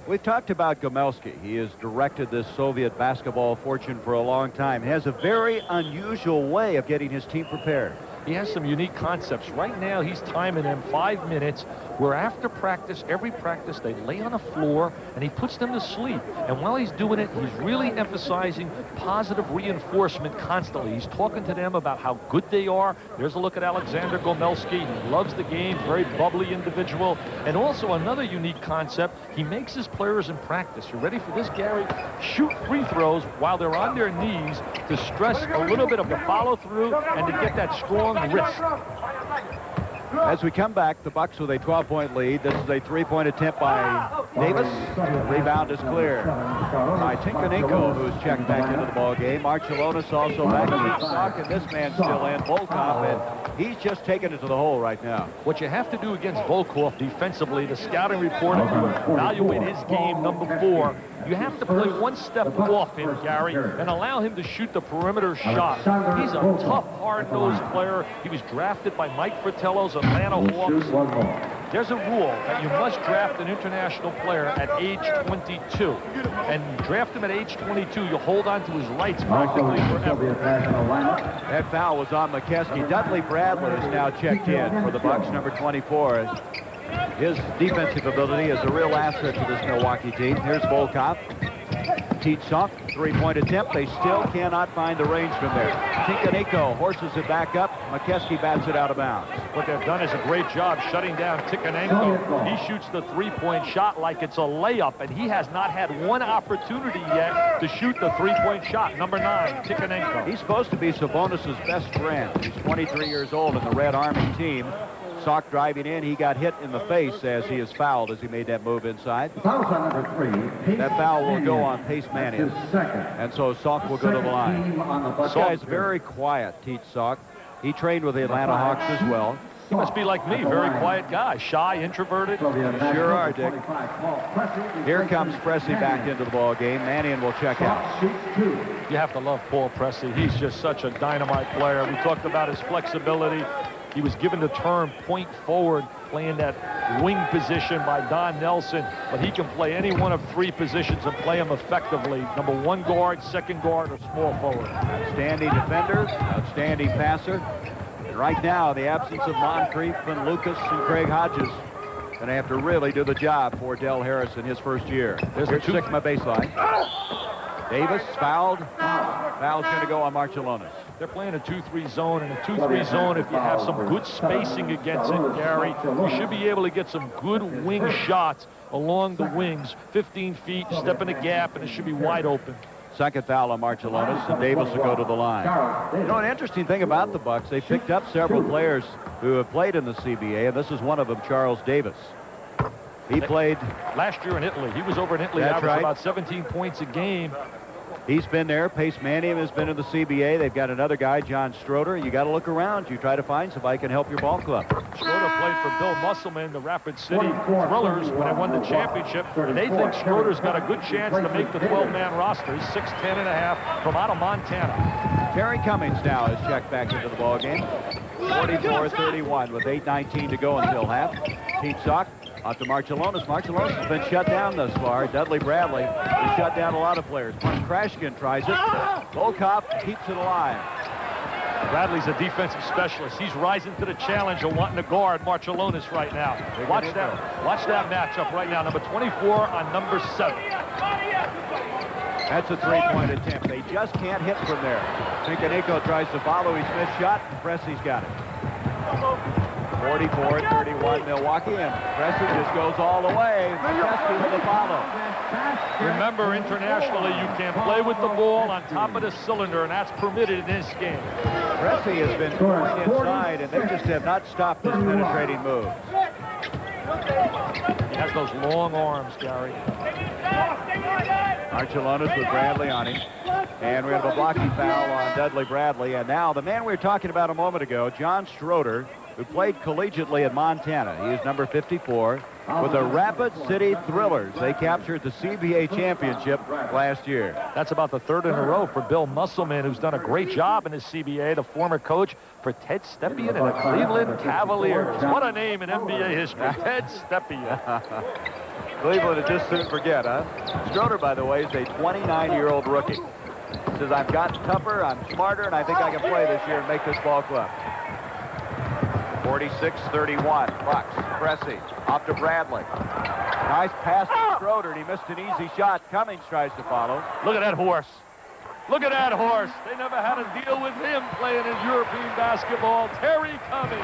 We've talked about Gomelski. He has directed this Soviet basketball fortune for a long time. He has a very unusual way of getting his team prepared. He has some unique concepts. Right now, he's timing them 5 minutes, where after practice, every practice, they lay on the floor, and he puts them to sleep. And while he's doing it, he's really emphasizing positive reinforcement constantly. He's talking to them about how good they are. There's a look at Alexander Gomelski. He loves the game, very bubbly individual. And also another unique concept, he makes his players in practice. You ready for this, Gary? Shoot free throws while they're on their knees to stress a little bit of the follow-through and to get that strong wrist. As we come back, the Bucks with a 12-point lead. This is a three-point attempt by Davis. Rebound is clear by Tinkanenko, who's checked back into the ball game. Marciulionis also back in the stock, and this man still in. Volkov, and he's just taking it to the hole right now. What you have to do against Volkov defensively, the scouting report, if you evaluate his game, number 4, you have to play one step off him, Gary, and allow him to shoot the perimeter shot. He's a tough, hard-nosed player. He was drafted by Mike Fratello's Atlanta Hawks. There's a rule that you must draft an international player at age 22. And you draft him at age 22, you hold on to his rights practically forever. That foul was on McKeskey. Dudley Bradley is now checked in for the Bucks, number 24. His defensive ability is a real asset to this Milwaukee team. Here's Volkov. Teetsuk, three-point attempt. They still cannot find the range from there. Tinkanenko horses it back up. McKeskey bats it out of bounds. What they've done is a great job shutting down Tinkanenko. He shoots the three-point shot like it's a layup, and he has not had one opportunity yet to shoot the three-point shot. Number 9, Tinkanenko. He's supposed to be Sabonis's best friend. He's 23 years old in the Red Army team. Sock driving in, he got hit in the face as he is fouled as he made that move inside. That foul will go on Pace Manning, and so Sock will go to the line. This guy's very quiet, Teach Sock. He trained with the Atlanta Hawks as well. You must be like me, very quiet guy, shy, introverted. Sure are, Dick. Here comes Pressey back into the ball game. Mannion will check out. You have to love Paul Pressey. He's just such a dynamite player. We talked about his flexibility. He was given the term point forward, playing that wing position by Don Nelson, but he can play any one of 3 positions and play them effectively. Number 1 guard, 2nd guard, or small forward. Outstanding defender, outstanding passer. And right now, the absence of Moncrief and Lucas and Craig Hodges going to have to really do the job for Del Harris in his first year. Here's Sigma baseline. Davis fouled. Foul's going to go on Marcellonis. They're playing a 2-3 zone, and a 2-3 zone, if you have some good spacing against it, Gary, you should be able to get some good wing shots along the wings, 15 feet, step in the gap, and it should be wide open. Second foul on Marcellonis, and Davis will go to the line. You know, an interesting thing about the Bucks, they picked up several players who have played in the CBA, and this is one of them, Charles Davis. He played last year in Italy. He was over in Italy, averaged about 17 points a game. He's been there. Pace Mannion has been in the CBA. They've got another guy, John Stroder. You got to look around. You try to find somebody who can help your ball club. Schroeder played for Bill Musselman, the Rapid City Thrillers, when they won the championship. And they think Schroeder's got a good chance to make the 12-man roster. He's 6'10 and a half from out of Montana. Terry Cummings now is checked back into the ball game. 44-31 with 8:19 to go until half. Team Sock out to Marcellonis. Marcellonis has been shut down thus far. Dudley Bradley has shut down a lot of players. Krashkin tries it. Volkov keeps it alive. Bradley's a defensive specialist. He's rising to the challenge of wanting to guard Marcellonis right now. Watch that matchup right now. Number 24 on number 7. That's a 3-point attempt. They just can't hit from there. Pinkanico tries to follow his missed shot, and Pressey's got it. 44-31 Milwaukee, and Pressey just goes all the way. Pressey with the follow. Remember, internationally, you can play with the ball on top of the cylinder, and that's permitted in this game. Pressey has been going inside, and they just have not stopped this penetrating move. He has those long arms, Gary. Marcellonis with Bradley on him. And we have a blocking foul on Dudley Bradley. And now the man we were talking about a moment ago, John Stroder, who played collegiately at Montana. He is number 54 with the Rapid City Thrillers. They captured the CBA championship last year. That's about the 3rd in a row for Bill Musselman, who's done a great job in the CBA, the former coach for Ted Stepien and the Cleveland Cavaliers. What a name in NBA history, Ted Stepien. Cleveland would just soon forget, huh? Stroder, by the way, is a 29-year-old rookie. Says, I've gotten tougher, I'm smarter, and I think I can play this year and make this ball club. 46-31, Bucks, Pressey, off to Bradley. Nice pass to Stroder, and he missed an easy shot. Cummings tries to follow. Look at that horse. Look at that horse. They never had to deal with him playing in European basketball. Terry Cummings.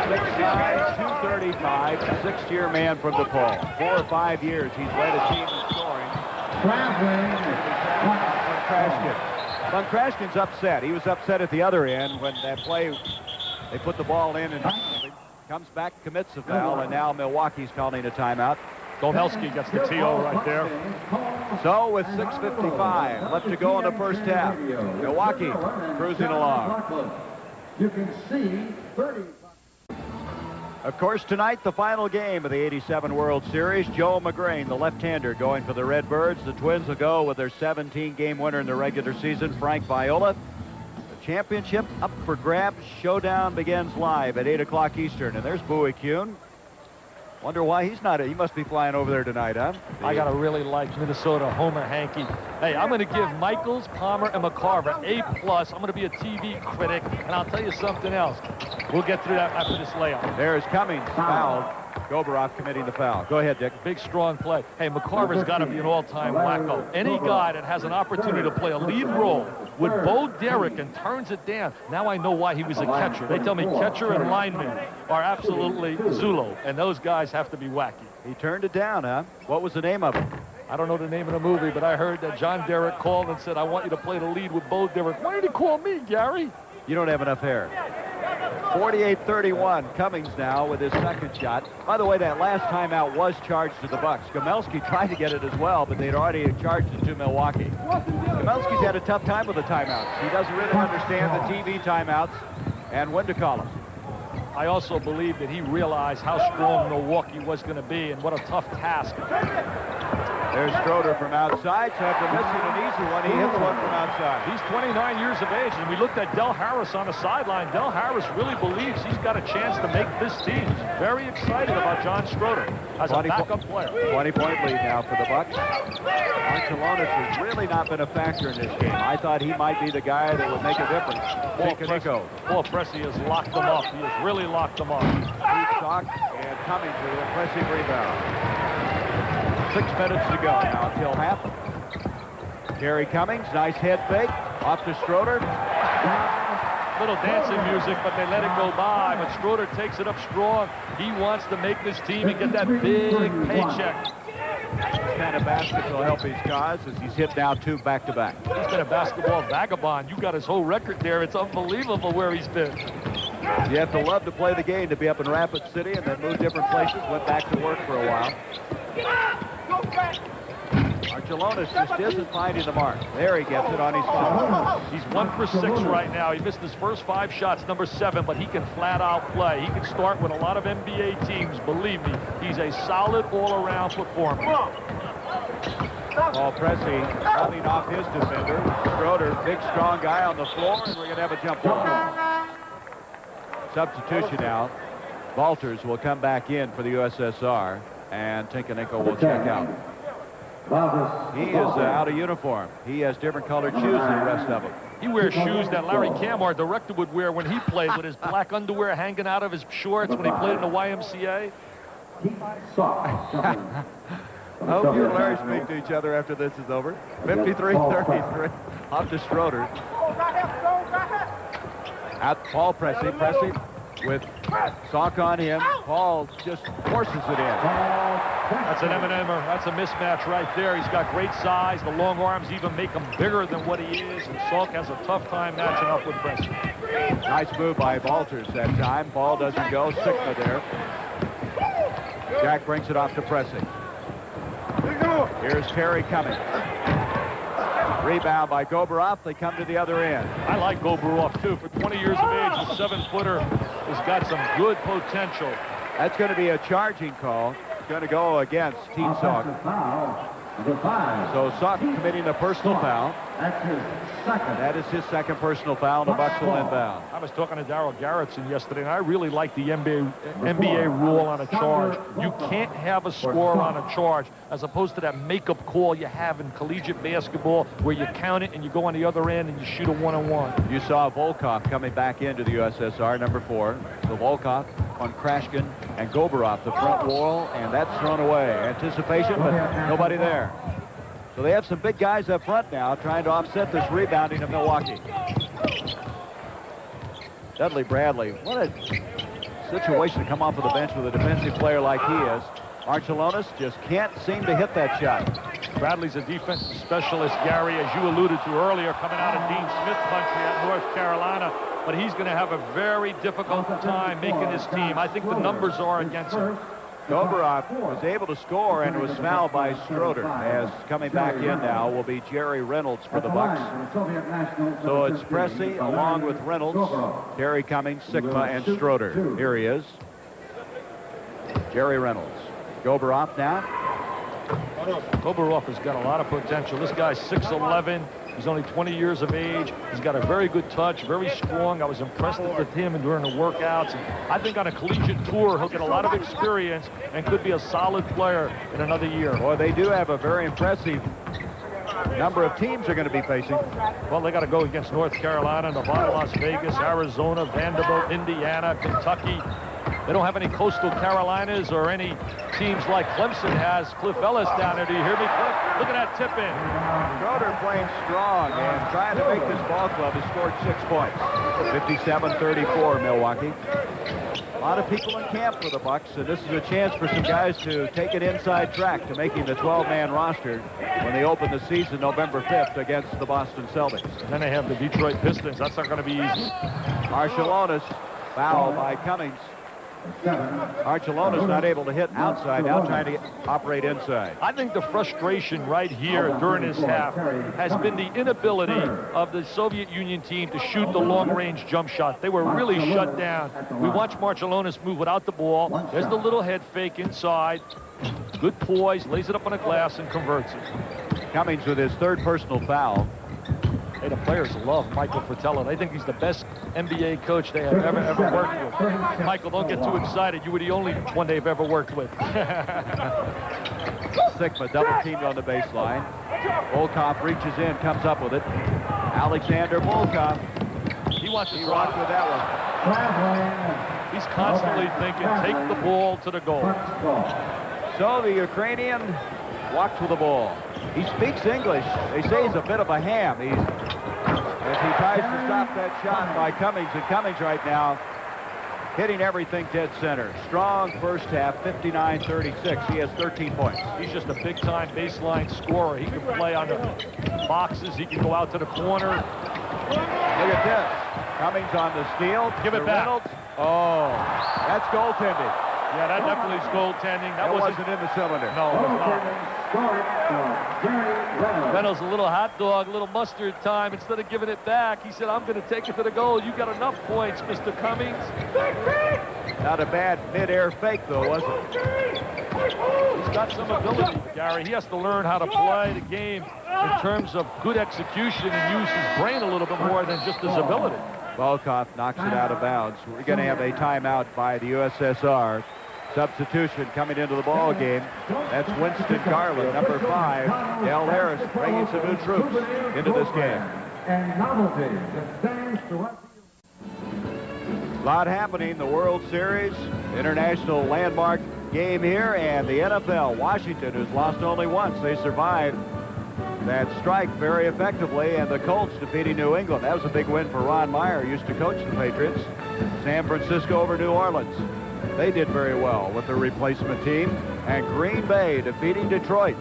6'9", 235, 6th-year man from DePaul. 4 or 5 years he's led a team in scoring. Von Krashkin's upset. He was upset at the other end when that play, they put the ball in and comes back, commits a foul, and now Milwaukee's calling a timeout. Domhelski gets the TO right there. So with 6:55 left to go in the first half, Milwaukee cruising along. You can see 30. Of course, tonight, the final game of the '87 World Series. Joe McGrain, the left-hander, going for the Redbirds. The Twins will go with their 17-game winner in the regular season, Frank Viola. The championship up for grabs. Showdown begins live at 8 o'clock Eastern. And there's Bowie Kuhn. Wonder why he's not. He must be flying over there tonight, huh? I got to really like Minnesota Homer Hankey. Hey, I'm going to give Michaels, Palmer, and McCarver A+. I'm going to be a TV critic, and I'll tell you something else. We'll get through that after this layup. There's Cummings, fouled. Goberov committing the foul. Go ahead, Dick. Big, strong play. Hey, McCarver's got to be an all-time wacko. Any guy that has an opportunity to play a lead role with Bo Derek and turns it down. Now I know why he was a catcher. They tell me catcher and lineman are absolutely Zulu, and those guys have to be wacky. He turned it down, huh? What was the name of it? I don't know the name of the movie, but I heard that John Derek called and said, I want you to play the lead with Bo Derek. Why did he call me, Gary? You don't have enough hair. 48-31, Cummings now with his second shot. By the way, that last timeout was charged to the Bucks. Gomelski tried to get it as well, but they'd already charged it to Milwaukee. Gomelski's had a tough time with the timeouts. He doesn't really understand the TV timeouts and when to call them. I also believe that he realized how strong Milwaukee was going to be and what a tough task. There's Schroeder from outside, so after missing an easy one, he hits one from outside. He's 29 years of age, and we looked at Del Harris on the sideline. Del Harris really believes he's got a chance to make this team. He's very excited about John Schroeder as a backup player. 20-point lead now for the Bucks. Archelaus has really not been a factor in this game. I thought he might be the guy that would make a difference. Paul Pressey has locked them up. He has really locked them up. Deep sock, and Cummings with an impressive rebound. 6 minutes to go now until half. Gary Cummings, nice head fake, off to Schroeder. Little dancing music, but they let it go by. But Schroeder takes it up strong. He wants to make this team and get that big paycheck. This kind of basket will help his cause as he's hit now 2 back-to-back. He's been a basketball vagabond. You got his whole record there. It's unbelievable where he's been. You have to love to play the game, to be up in Rapid City and then move different places. Went back to work for a while. Archelaus just isn't finding the mark. There he gets it on his foot. He's 1 for 6 right now. He missed his first 5 shots, number 7, but he can flat out play. He can start with a lot of NBA teams. Believe me, he's a solid all-around performer. Paul Pressey running off his defender. Schroeder, big, strong guy on the floor, and we're going to have a jump ball. Substitution now. Walters will come back in for the USSR, and Tinkenenko will check out. He is out of uniform. He has different colored shoes than the rest of them. He wears shoes that Larry Kam, our director, would wear when he played, with his black underwear hanging out of his shorts when he played in the YMCA. I hope you and Larry speak to each other after this is over. 53-33. Off to Schroeder. At Paul Pressey. Pressey with sock on him. Paul just forces it in. That's an M&M'er. That's a mismatch right there. He's got great size. The long arms even make him bigger than what he is. And Salk has a tough time matching up with Pressey. Nice move by Walters that time. Ball doesn't go. Sigma there. Jack brings it off to Pressey. Here's Terry Cummings. Rebound by Goberov. They come to the other end. I like Goberov, too. For 20 years of age, the 7-footer has got some good potential. That's going to be a charging call. It's going to go against Team Salk. So Salk committing a personal foul. That's his second. That is his second personal foul. The Bucks will inbound. I was talking to Darryl Garrettson yesterday, and I really like the NBA rule on a charge. You can't have a score on a charge, as opposed to that makeup call you have in collegiate basketball, where you count it and you go on the other end and you shoot a one-on-one. You saw Volkov coming back into the USSR, number 4. So Volkov on Krashkin and Goberov, the front wall, and that's thrown away. Anticipation, but nobody there. So they have some big guys up front now trying to offset this rebounding of Milwaukee. Dudley Bradley, what a situation to come off of the bench with a defensive player like he is. Archelaus just can't seem to hit that shot. Bradley's a defensive specialist, Gary, as you alluded to earlier, coming out of Dean Smith country at North Carolina. But he's going to have a very difficult time making his team. I think the numbers are against him. Goberov was able to score and was fouled by Schroeder. As coming back in now will be Jerry Reynolds for the Bucks. So it's Pressey along with Reynolds, Terry Cummings, Sigma, and Schroeder. Here he is. Jerry Reynolds. Goberov now. Goberov has got a lot of potential. This guy's 6'11". He's only 20 years of age. He's got a very good touch, very strong. I was impressed with him during the workouts. And I think on a collegiate tour, he'll get a lot of experience and could be a solid player in another year. Boy, they do have a very impressive number of teams they're going to be facing. Well, they got to go against North Carolina, Nevada, Las Vegas, Arizona, Vanderbilt, Indiana, Kentucky. They don't have any Coastal Carolinas or any teams like Clemson has. Cliff Ellis down there. Do you hear me, Cliff? Look at that tip in. Schroeder playing strong and trying to make this ball club. Has scored 6 points. 57-34, Milwaukee. A lot of people in camp for the Bucks, and this is a chance for some guys to take an inside track to making the 12-man roster when they open the season November 5th against the Boston Celtics. And then they have the Detroit Pistons. That's not going to be easy. Archelaus, foul by Cummings. Barcelona's not able to hit outside, now trying to operate inside. I think the frustration right here during this half has been the inability of the Soviet Union team to shoot the long-range jump shot. They were really shut down. We watched Barcelona's move without the ball. There's the little head fake inside. Good poise, lays it up on the glass and converts it. Cummings with his third personal foul. Hey, the players love Michael Fratello. They think he's the best NBA coach they have ever worked with. Michael, don't get too excited. You were the only one they've ever worked with. Sigma double teamed on the baseline. Volkov reaches in, comes up with it. Alexander Volkov. He wants to He drop rocked with that one. He's constantly thinking, take the ball to the goal. So the Ukrainian walks with the ball. He speaks English. They say he's a bit of a ham. If he tries to stop that shot by Cummings, and Cummings right now hitting everything dead center. Strong first half, 59-36. He has 13 points. He's just a big-time baseline scorer. He can play on the boxes. He can go out to the corner. Look at this. Cummings on the steal. Give it back. Reynolds. Oh, that's goaltending. Yeah, that definitely is goaltending. That wasn't in the cylinder. No, it was not. Reynolds, a little hot dog, a little mustard time. Instead of giving it back, he said, I'm going to take it to the goal. You got enough points, Mr. Cummings. Not a bad mid-air fake, though, was it? He's got some ability, Gary. He has to learn how to play the game in terms of good execution and use his brain a little bit more than just his ability. Volkov knocks it out of bounds. We're going to have a timeout by the USSR. Substitution coming into the ball game. That's Winston Garland, number 5. Del Harris bringing some new troops into this game. A lot happening. The World Series, international landmark game here, and the NFL. Washington, who's lost only once. They survived that strike very effectively, and the Colts defeating New England. That was a big win for Ron Meyer, used to coach the Patriots. San Francisco over New Orleans. They did very well with their replacement team. And Green Bay defeating Detroit.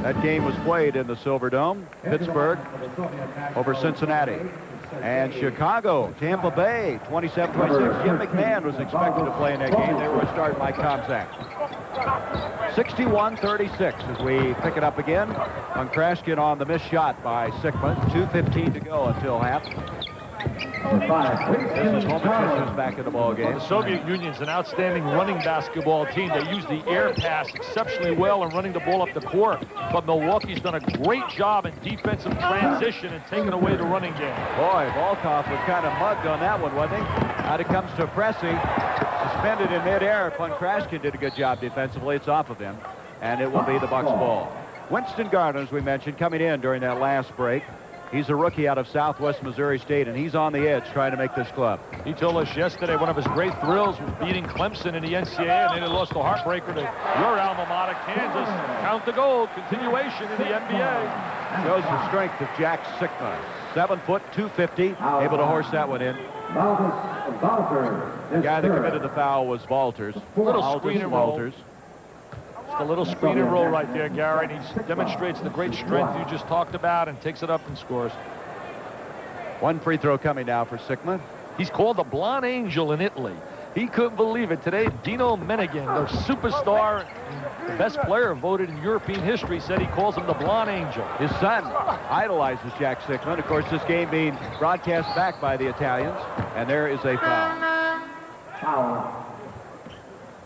That game was played in the Silverdome. Pittsburgh over Cincinnati. And Chicago, Tampa Bay, 27-26. Jim McMahon was expected to play in that game. They were started by Komzak. 61-36 as we pick it up again. On Krashkin on the missed shot by Sigma. 2:15 to go until half. This is Holmes back in the ball game. The Soviet Union's an outstanding running basketball team. They use the air pass exceptionally well in running the ball up the court. But Milwaukee's done a great job in defensive transition and taking away the running game. Boy, Volkov was kind of mugged on that one, wasn't he? Out it comes to Pressey. Suspended in midair. Krashkin did a good job defensively. It's off of him. And it will be the Bucks ball. Winston Garland, as we mentioned, coming in during that last break. He's a rookie out of Southwest Missouri State, and he's on the edge trying to make this club. He told us yesterday one of his great thrills was beating Clemson in the NCAA, and then they lost the heartbreaker to your alma mater, Kansas. Count the goal, continuation in the NBA. Shows the strength of Jack Sigma. 7 foot, 250, able to horse that one in. The guy that committed the foul was Walters. Little screen and roll. Walters. Just a little screen and roll right there, Gary, and he demonstrates the great strength you just talked about and takes it up and scores. One free throw coming now for Sigma. He's called the Blonde Angel in Italy. He couldn't believe it. Today, Dino Menegan, the superstar, the best player voted in European history, said he calls him the Blonde Angel. His son idolizes Jack Sigma. Of course, this game being broadcast back by the Italians, and there is a foul.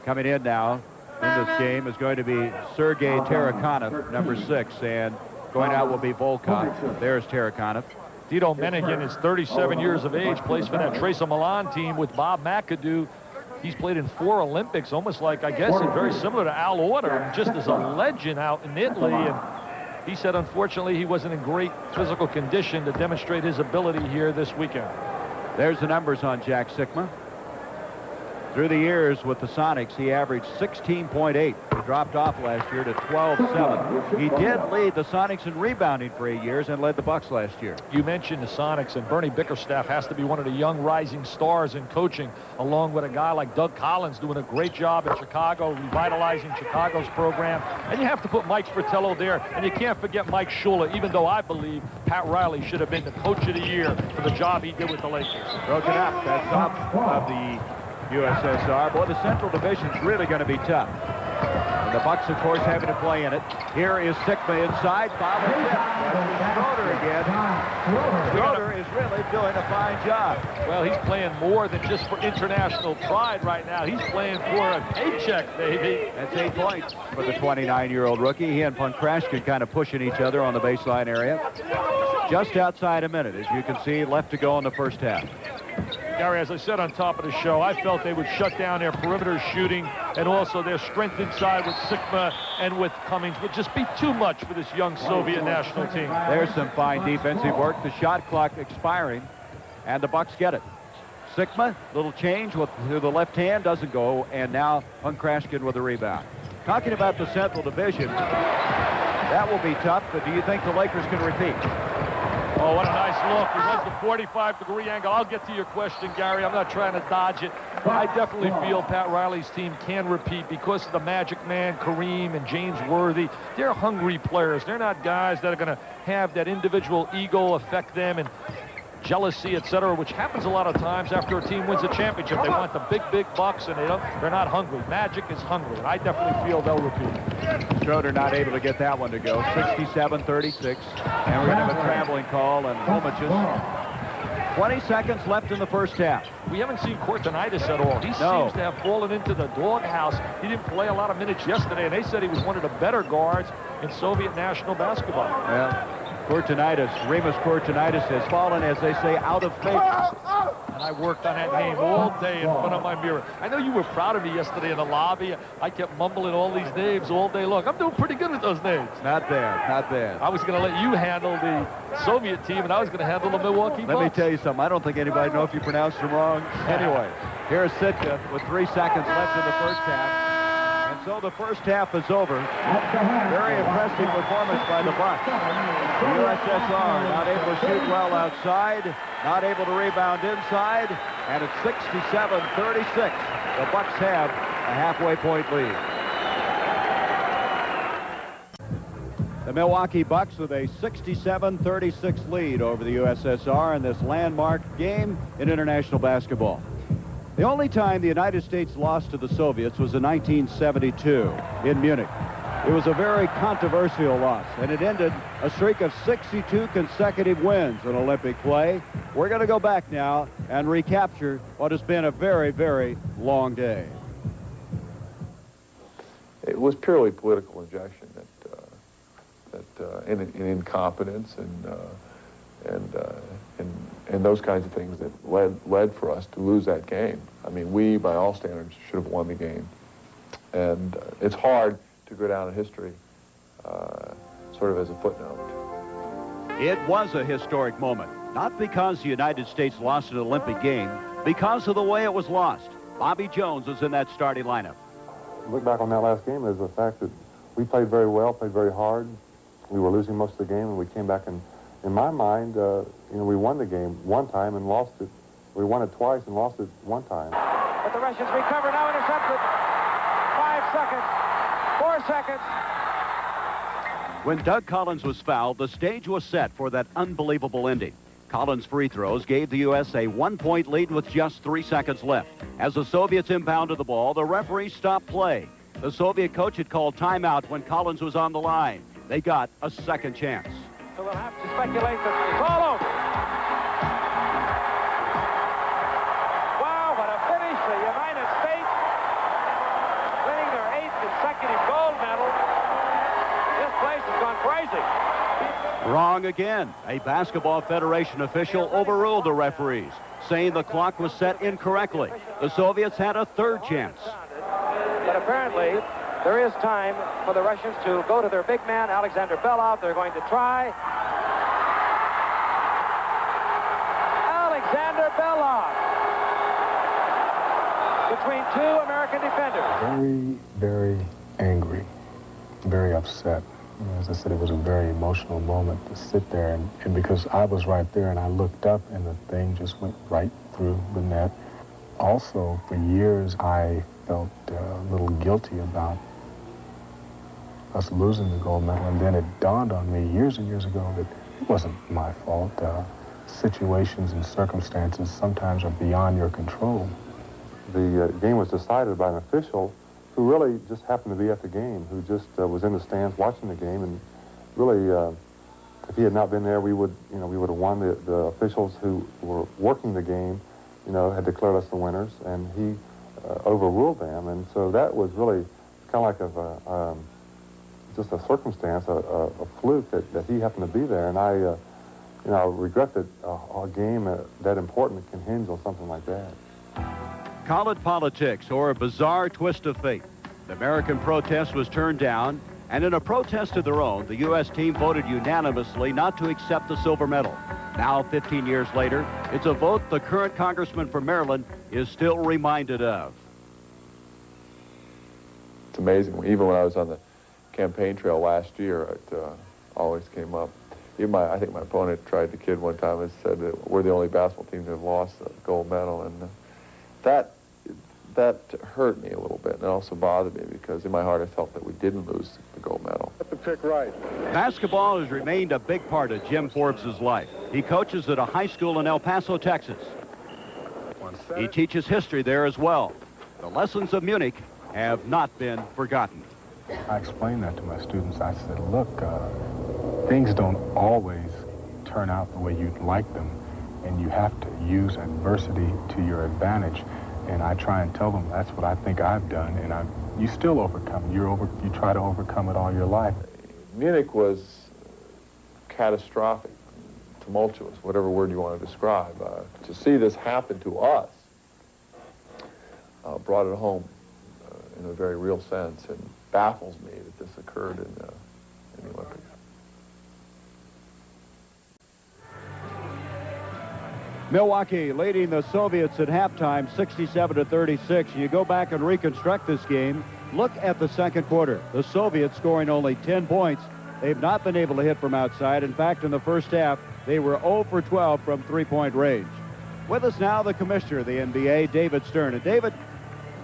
Coming in now in this game is going to be Sergei Tarakanov, number 6, and going out will be Volkov. There's Tarakanov. Dino Menegan is 37 years of age, plays for that Tresa Milan team with Bob McAdoo. He's played in 4 Olympics, almost like, I guess, very similar to Al Order, just as a legend out in Italy. And he said, unfortunately, he wasn't in great physical condition to demonstrate his ability here this weekend. There's the numbers on Jack Sigma. Through the years with the Sonics, he averaged 16.8. He dropped off last year to 12.7. He did lead the Sonics in rebounding for 8 years and led the Bucks last year. You mentioned the Sonics, and Bernie Bickerstaff has to be one of the young rising stars in coaching, along with a guy like Doug Collins doing a great job in Chicago, revitalizing Chicago's program. And you have to put Mike Fratello there, and you can't forget Mike Shula, even though I believe Pat Riley should have been the coach of the year for the job he did with the Lakers. Broken up. That's off of the USSR. Boy, the Central Division's really going to be tough. And the Bucks, of course, having to play in it. Here is Sigma inside. Foul is hit. Schroeder again. Schroeder is really doing a fine job. Well, he's playing more than just for international pride right now. He's playing for a paycheck, baby. That's 8 points for the 29-year-old rookie. He and Punkrashkin kind of pushing each other on the baseline area. Just outside a minute, as you can see, left to go in the first half. Gary, as I said on top of the show, I felt they would shut down their perimeter shooting, and also their strength inside with Sigma and with Cummings would just be too much for this young Soviet national team. There's some fine defensive work. The shot clock expiring, and the Bucks get it. Sigma, little change with to the left hand, doesn't go, and now Punkrashkin with a rebound. Talking about the Central Division, that will be tough, but do you think the Lakers can repeat? Oh, what a nice look. He runs the 45-degree angle. I'll get to your question, Gary. I'm not trying to dodge it. But I definitely feel Pat Riley's team can repeat because of the Magic Man, Kareem, and James Worthy. They're hungry players. They're not guys that are going to have that individual ego affect them and jealousy, etc., which happens a lot of times after a team wins a championship. They want the big bucks, and they're not hungry. Magic is hungry, and I definitely feel they'll repeat. Schroeder not able to get that one to go. 67-36, and we're going to have a traveling call, and Homich's 20 seconds left in the first half. We haven't seen Kortanitis at all. He seems to have fallen into the doghouse. He didn't play a lot of minutes yesterday, and they said he was one of the better guards in Soviet national basketball. Well, Remus Kortanitis has fallen, as they say, out of favor. And I worked on that name all day in front of my mirror. I know you were proud of me yesterday in the lobby. I kept mumbling all these names all day long. I'm doing pretty good with those names. Not bad, not bad. I was going to let you handle the Soviet team, and I was going to handle the Milwaukee Bucks. Let me tell you something. I don't think anybody knows if you pronounced them wrong. Anyway, here's Sitka with 3 seconds left in the first half. So the first half is over. Very impressive performance by the Bucks. The USSR not able to shoot well outside, not able to rebound inside, and it's 67-36. The Bucks have a halfway point lead. The Milwaukee Bucks with a 67-36 lead over the USSR in this landmark game in international basketball. The only time the United States lost to the Soviets was in 1972 in Munich. It was a very controversial loss, and it ended a streak of 62 consecutive wins in Olympic play. We're going to go back now and recapture what has been a very, very long day. It was purely political injection and incompetence and those kinds of things that led for us to lose that game. I mean, we, by all standards, should have won the game. And it's hard to go down in history sort of as a footnote. It was a historic moment, not because the United States lost an Olympic game, because of the way it was lost. Bobby Jones is in that starting lineup. Look back on that last game as the fact that we played very well, played very hard. We were losing most of the game, and we came back and, in my mind, we won the game one time and lost it. We won it twice and lost it one time. But the Russians recover, now intercepted. 5 seconds, 4 seconds. When Doug Collins was fouled, the stage was set for that unbelievable ending. Collins' free throws gave the U.S. a 1-point lead with just 3 seconds left. As the Soviets impounded the ball, the referee stopped play. The Soviet coach had called timeout when Collins was on the line. They got a second chance. So we'll have to speculate that it's all over. Wow, what a finish. The United States winning their 8th consecutive gold medal. This place has gone crazy. Wrong again. A Basketball Federation official overruled the referees, saying the clock was set incorrectly. The Soviets had a third chance. But apparently, there is time for the Russians to go to their big man, Alexander Belov. They're going to try. Alexander Belov between 2 American defenders. Very, very angry, very upset. As I said, it was a very emotional moment to sit there, and because I was right there and I looked up and the thing just went right through the net. Also, for years, I felt a little guilty about us losing the gold medal, and then it dawned on me years and years ago that it wasn't my fault. Situations and circumstances sometimes are beyond your control. the game was decided by an official who really just happened to be at the game, who just was in the stands watching the game, and really, if he had not been there, we would have won. The officials who were working the game, had declared us the winners, and he overruled them, and so that was really kind of like just a circumstance, a fluke that he happened to be there, and I regret that a game that important can hinge on something like that. Call it politics or a bizarre twist of fate. The American protest was turned down, and in a protest of their own, the U.S. team voted unanimously not to accept the silver medal. Now, 15 years later, it's a vote the current congressman from Maryland is still reminded of. It's amazing. Even when I was on the campaign trail last year, it always came up. Even I think my opponent tried to kid one time and said that we're the only basketball team to have lost the gold medal, and that hurt me a little bit, and it also bothered me because in my heart I felt that we didn't lose the gold medal. The pick right. Basketball has remained a big part of Jim Forbes' life. He coaches at a high school in El Paso, Texas. He teaches history there as well. The lessons of Munich have not been forgotten. I explained that to my students. I said, look, things don't always turn out the way you'd like them, and you have to use adversity to your advantage. And I try and tell them that's what I think I've done, and you still overcome. You try to overcome it all your life. Munich was catastrophic, tumultuous, whatever word you want to describe. To see this happen to us brought it home in a very real sense, and baffles me that this occurred in the Olympics. Milwaukee leading the Soviets at halftime, 67-36. You go back and reconstruct this game. Look at the second quarter. The Soviets scoring only 10 points. They've not been able to hit from outside. In fact, in the first half, they were 0 for 12 from three-point range. With us now, the commissioner of the NBA, David Stern. And David,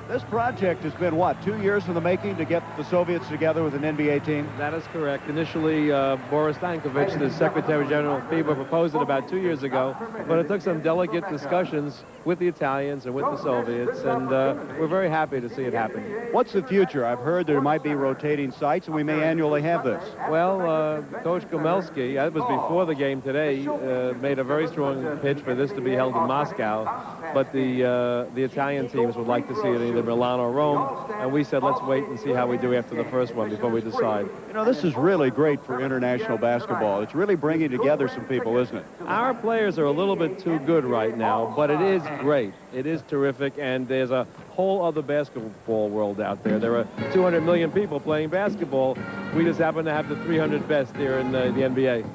this project has been, what, 2 years in the making to get the Soviets together with an NBA team? That is correct. Initially, Boris Stankovic, the Secretary General of FIBA, proposed it about 2 years ago, but it took some delicate discussions with the Italians and with the Soviets, and we're very happy to see it happen. What's the future? I've heard there might be rotating sites, and we may annually have this. Well, Coach Gomelski, that was before the game today, made a very strong pitch for this to be held in Moscow, but the Italian teams would like to see it either Milan or Rome, and we said let's wait and see how we do after the first one before we decide. You know, this is really great for international basketball. It's really bringing together some people, isn't it? Our players are a little bit too good right now, but it is great. It is terrific, and there's a whole other basketball world out there. There are 200 million people playing basketball. We just happen to have the 300 best here in the NBA.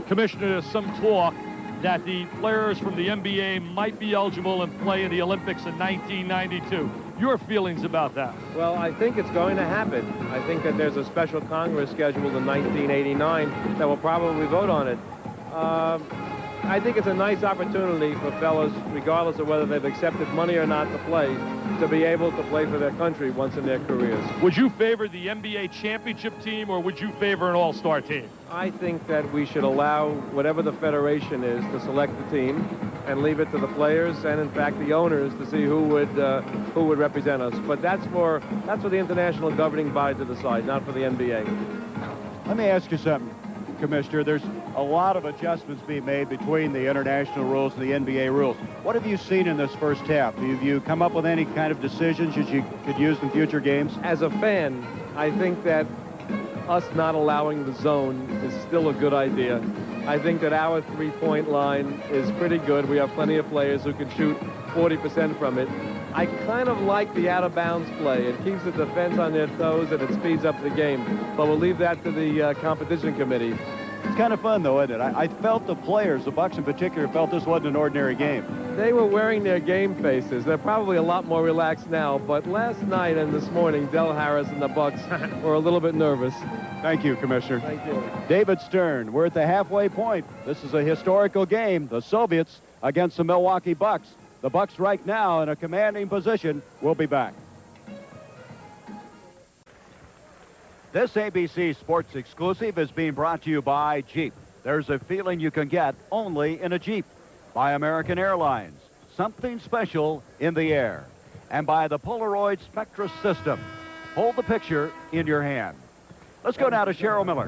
Commissioner, there's some talk that the players from the NBA might be eligible and play in the Olympics in 1992. Your feelings about that? Well, I think it's going to happen. I think that there's a special Congress scheduled in 1989 that will probably vote on it. I think it's a nice opportunity for fellows, regardless of whether they've accepted money or not to play, to be able to play for their country once in their careers. Would you favor the NBA championship team, or would you favor an all-star team? I think that we should allow whatever the federation is to select the team and leave it to the players and, in fact, the owners to see who would represent us. But that's for the international governing body to decide, not for the NBA. Let me ask you something, Commissioner. There's a lot of adjustments being made between the international rules and the NBA rules. What have you seen in this first half? Have you come up with any kind of decisions that you could use in future games? As a fan, I think that us not allowing the zone is still a good idea. I think that our three-point line is pretty good. We have plenty of players who can shoot 40% from it. I kind of like the out-of-bounds play. It keeps the defense on their toes and it speeds up the game. But we'll leave that to the competition committee. It's kind of fun, though, isn't it? I felt the players, the Bucks in particular, felt this wasn't an ordinary game. They were wearing their game faces. They're probably a lot more relaxed now. But last night and this morning, Del Harris and the Bucks were a little bit nervous. Thank you, Commissioner. Thank you. David Stern, we're at the halfway point. This is a historical game. The Soviets against the Milwaukee Bucks. The Bucks right now in a commanding position. We'll be back. This ABC Sports exclusive is being brought to you by Jeep. There's a feeling you can get only in a Jeep. By American Airlines. Something special in the air. and by the Polaroid Spectra system. Hold the picture in your hand. Let's go now to Cheryl Miller.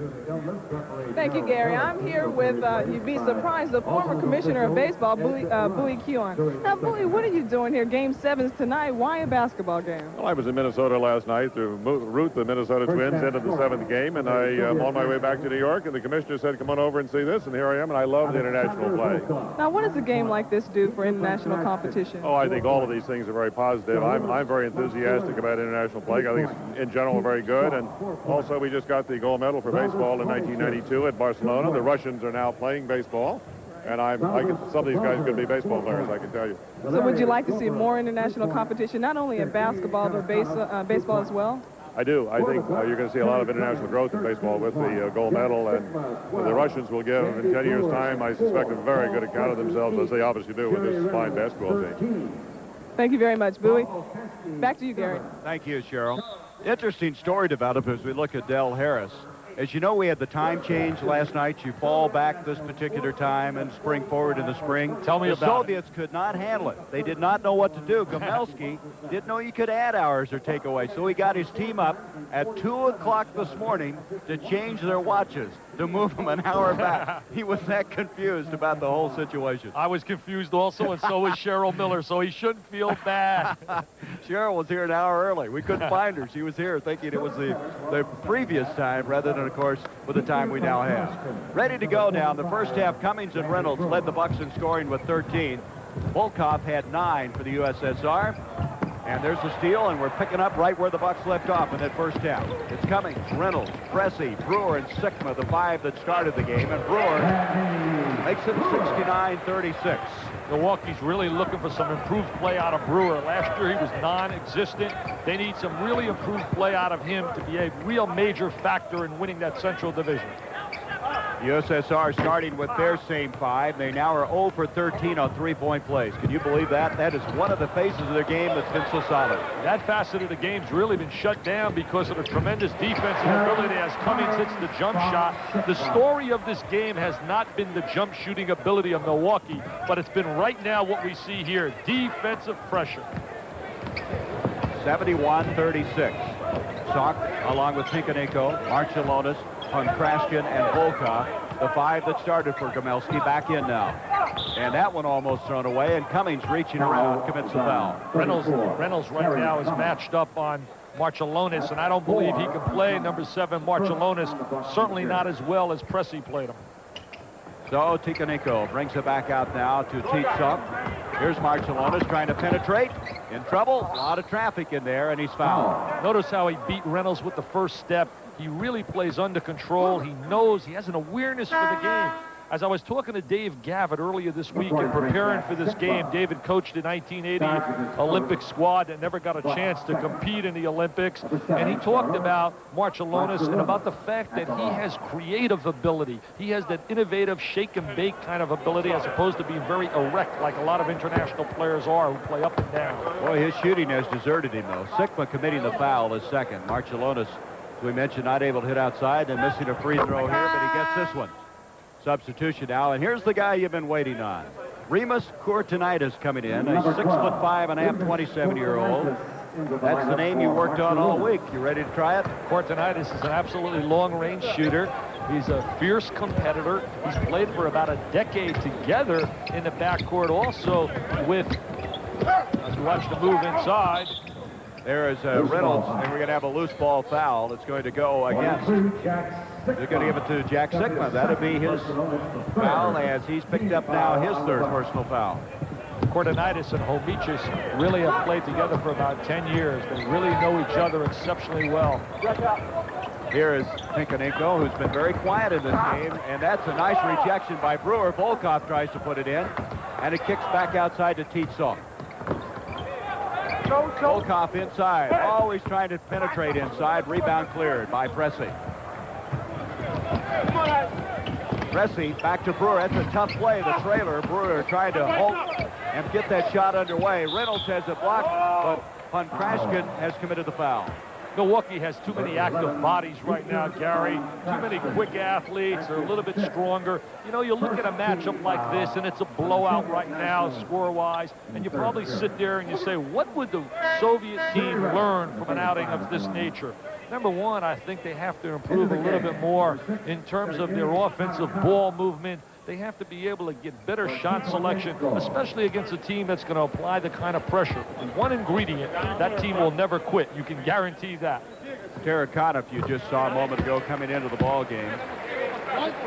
Thank you, Gary. I'm here with, you'd be surprised, the former commissioner of baseball, Bowie Keown. Now, Bowie, what are you doing here? Game 7's tonight. Why a basketball game? Well, I was in Minnesota last night to root the Minnesota Twins into the 7th game, and I'm on my way back to New York, and the commissioner said, come on over and see this, and here I am, and I love the international play. Now, what does a game like this do for international competition? Oh, I think all of these things are very positive. I'm very enthusiastic about international play. I think it's, in general, very good, and also we just got the gold medal for baseball in 1992 at Barcelona. The Russians are now playing baseball, and some of these guys are going to be baseball players, I can tell you. So would you like to see more international competition, not only in basketball, but baseball as well? I do. I think you're going to see a lot of international growth in baseball with the gold medal, and the Russians will give, in 10 years' time, I suspect, a very good account of themselves, as they obviously do with this fine basketball team. Thank you very much, Bowie. Back to you, Gary. Thank you, Cheryl. Interesting story developed as we look at Del Harris. As you know, we had the time change last night. You fall back this particular time and spring forward in the spring. Tell me about it. The Soviets could not handle it. They did not know what to do. Gomelski didn't know you could add hours or take away. So he got his team up at 2 o'clock this morning to change their watches, to move them an hour back. He was that confused about the whole situation. I was confused also, and so was Cheryl Miller, so he shouldn't feel bad. Cheryl was here an hour early. We couldn't find her. She was here thinking it was the previous time rather than, of course, with the time we now have. Ready to go now. In the first half, Cummings and Reynolds led the Bucks in scoring with 13. Volkov had 9 for the USSR. And there's the steal, and we're picking up right where the Bucks left off in that first half. It's Cummings, Reynolds, Pressey, Brewer, and Sigma, the 5 that started the game. And Brewer makes it 69-36. Milwaukee's really looking for some improved play out of Brewer. Last year he was non-existent. They need some really improved play out of him to be a real major factor in winning that Central Division. USSR starting with their same 5. They now are 0 for 13 on three-point plays. Can you believe that? That is one of the faces of their game that's been so solid. That facet of the game's really been shut down because of the tremendous defensive ability as Cummings hits the jump shot. The story of this game has not been the jump shooting ability of Milwaukee, but it's been right now what we see here, defensive pressure. 71-36. Salk, along with Tinkanenko, Marcellonis, Krashkin, and Volkov, the 5 that started for Gomelski, back in now. And that one almost thrown away, and Cummings reaching around commits the foul. Reynolds right now is matched up on Marcellonis, and I don't believe he can play number 7 Marcellonis, certainly not as well as Pressey played him. So Tinkanenko brings it back out now to Titsuk. Here's Marcellonis trying to penetrate. In trouble, a lot of traffic in there, and he's fouled. Notice how he beat Reynolds with the first step. He really plays under control. He knows, he has an awareness for the game. As I was talking to Dave Gavitt earlier this week and preparing for this game, David coached the 1980 Olympic squad that never got a chance to compete in the Olympics. And he talked about Marcellonis and about the fact that he has creative ability. He has that innovative shake and bake kind of ability as opposed to being very erect like a lot of international players are who play up and down. Boy, his shooting has deserted him, though. Sigma committing the foul is second. Marcellonis, we mentioned, not able to hit outside and missing a free throw here, but he gets this one. Substitution now, and here's the guy you've been waiting on. Remus Courtenitis coming in, a 6'5½", 27-year-old. That's the name you worked on all week. You ready to try it? Courtenitis is an absolutely long-range shooter. He's a fierce competitor. He's played for about a decade together in the backcourt also with, as we watch the move inside. There is Reynolds, and we're going to have a loose ball foul that's going to go against. They're going to give it to Jack Sigma. That'll be his foul as he's picked up now his 3rd personal foul. Courtenitis and Homichis really have played together for about 10 years. They really know each other exceptionally well. Here is Tinkanenko, who's been very quiet in this game, and that's a nice rejection by Brewer. Volkov tries to put it in, and it kicks back outside to Titsuk. Volkov inside, always trying to penetrate inside. Rebound cleared by Pressey. Pressey back to Brewer. That's a tough play. The trailer. Brewer trying to hold and get that shot underway. Reynolds has it blocked, but Krashkin has committed the foul. Milwaukee has too many active bodies right now, Gary. Too many quick athletes. They're a little bit stronger. You know, you look at a matchup like this, and it's a blowout right now, score-wise, and you probably sit there and you say, what would the Soviet team learn from an outing of this nature? Number one, I think they have to improve a little bit more in terms of their offensive ball movement. They have to be able to get better shot selection, especially against a team that's going to apply the kind of pressure. One ingredient, that team will never quit. You can guarantee that. Terracotta, you just saw a moment ago coming into the ball game.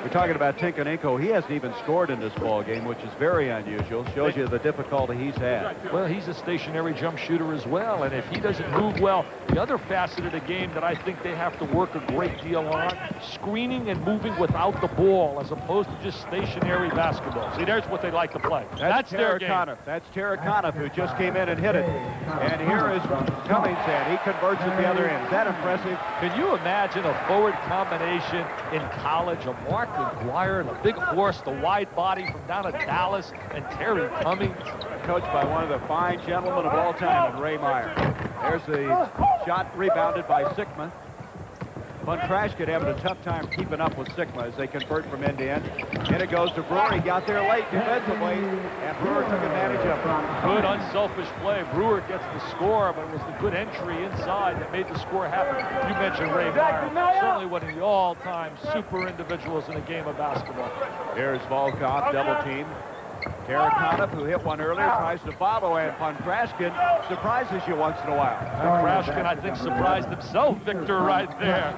We're talking about Tinkanenko. He hasn't even scored in this ball game, which is very unusual. Shows you the difficulty he's had. Well, he's a stationary jump shooter as well, and if he doesn't move well, the other facet of the game that I think they have to work a great deal on, screening and moving without the ball as opposed to just stationary basketball. See, there's what they like to play. That's their game. That's Terracotta, who just came in and hit it. And here is Cummings, and he converts at the other end. Is that impressive? Can you imagine a forward combination in college? A Mark McGuire, the big horse, the wide body from down at Dallas, and Terry Cummings. Coached by one of the fine gentlemen of all time, Ray Meyer. There's the shot rebounded by Sikma. Von Krashkin having a tough time keeping up with Sikma as they convert from end to end. And it goes to Brewer. He got there late defensively, and Brewer took advantage of it. Good unselfish play. Brewer gets the score, but it was the good entry inside that made the score happen. You mentioned Ray Meyer, certainly one of the all-time super individuals in the game of basketball. Here's Volkov, double team. Terracotta, who hit one earlier, tries to follow, and Von Krashkin surprises you once in a while. Von Krashkin, I think, surprised himself, Victor, right there.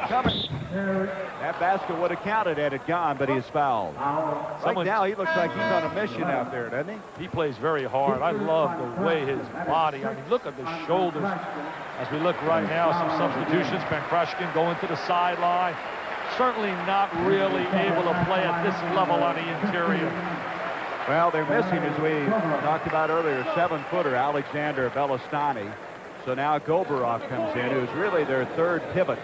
Cummings. That basket would have counted had it gone, but he's fouled. Now he looks like he's on a mission out there, doesn't he? He plays very hard. I love the way his body, I mean, look at the shoulders. As we look right now, some substitutions. Von Krashkin going to the sideline. Certainly not really able to play at this level on the interior. Well, they're missing, as we talked about earlier, 7-footer Alexander Belastani. So now Goberov comes in, who's really their third pivot.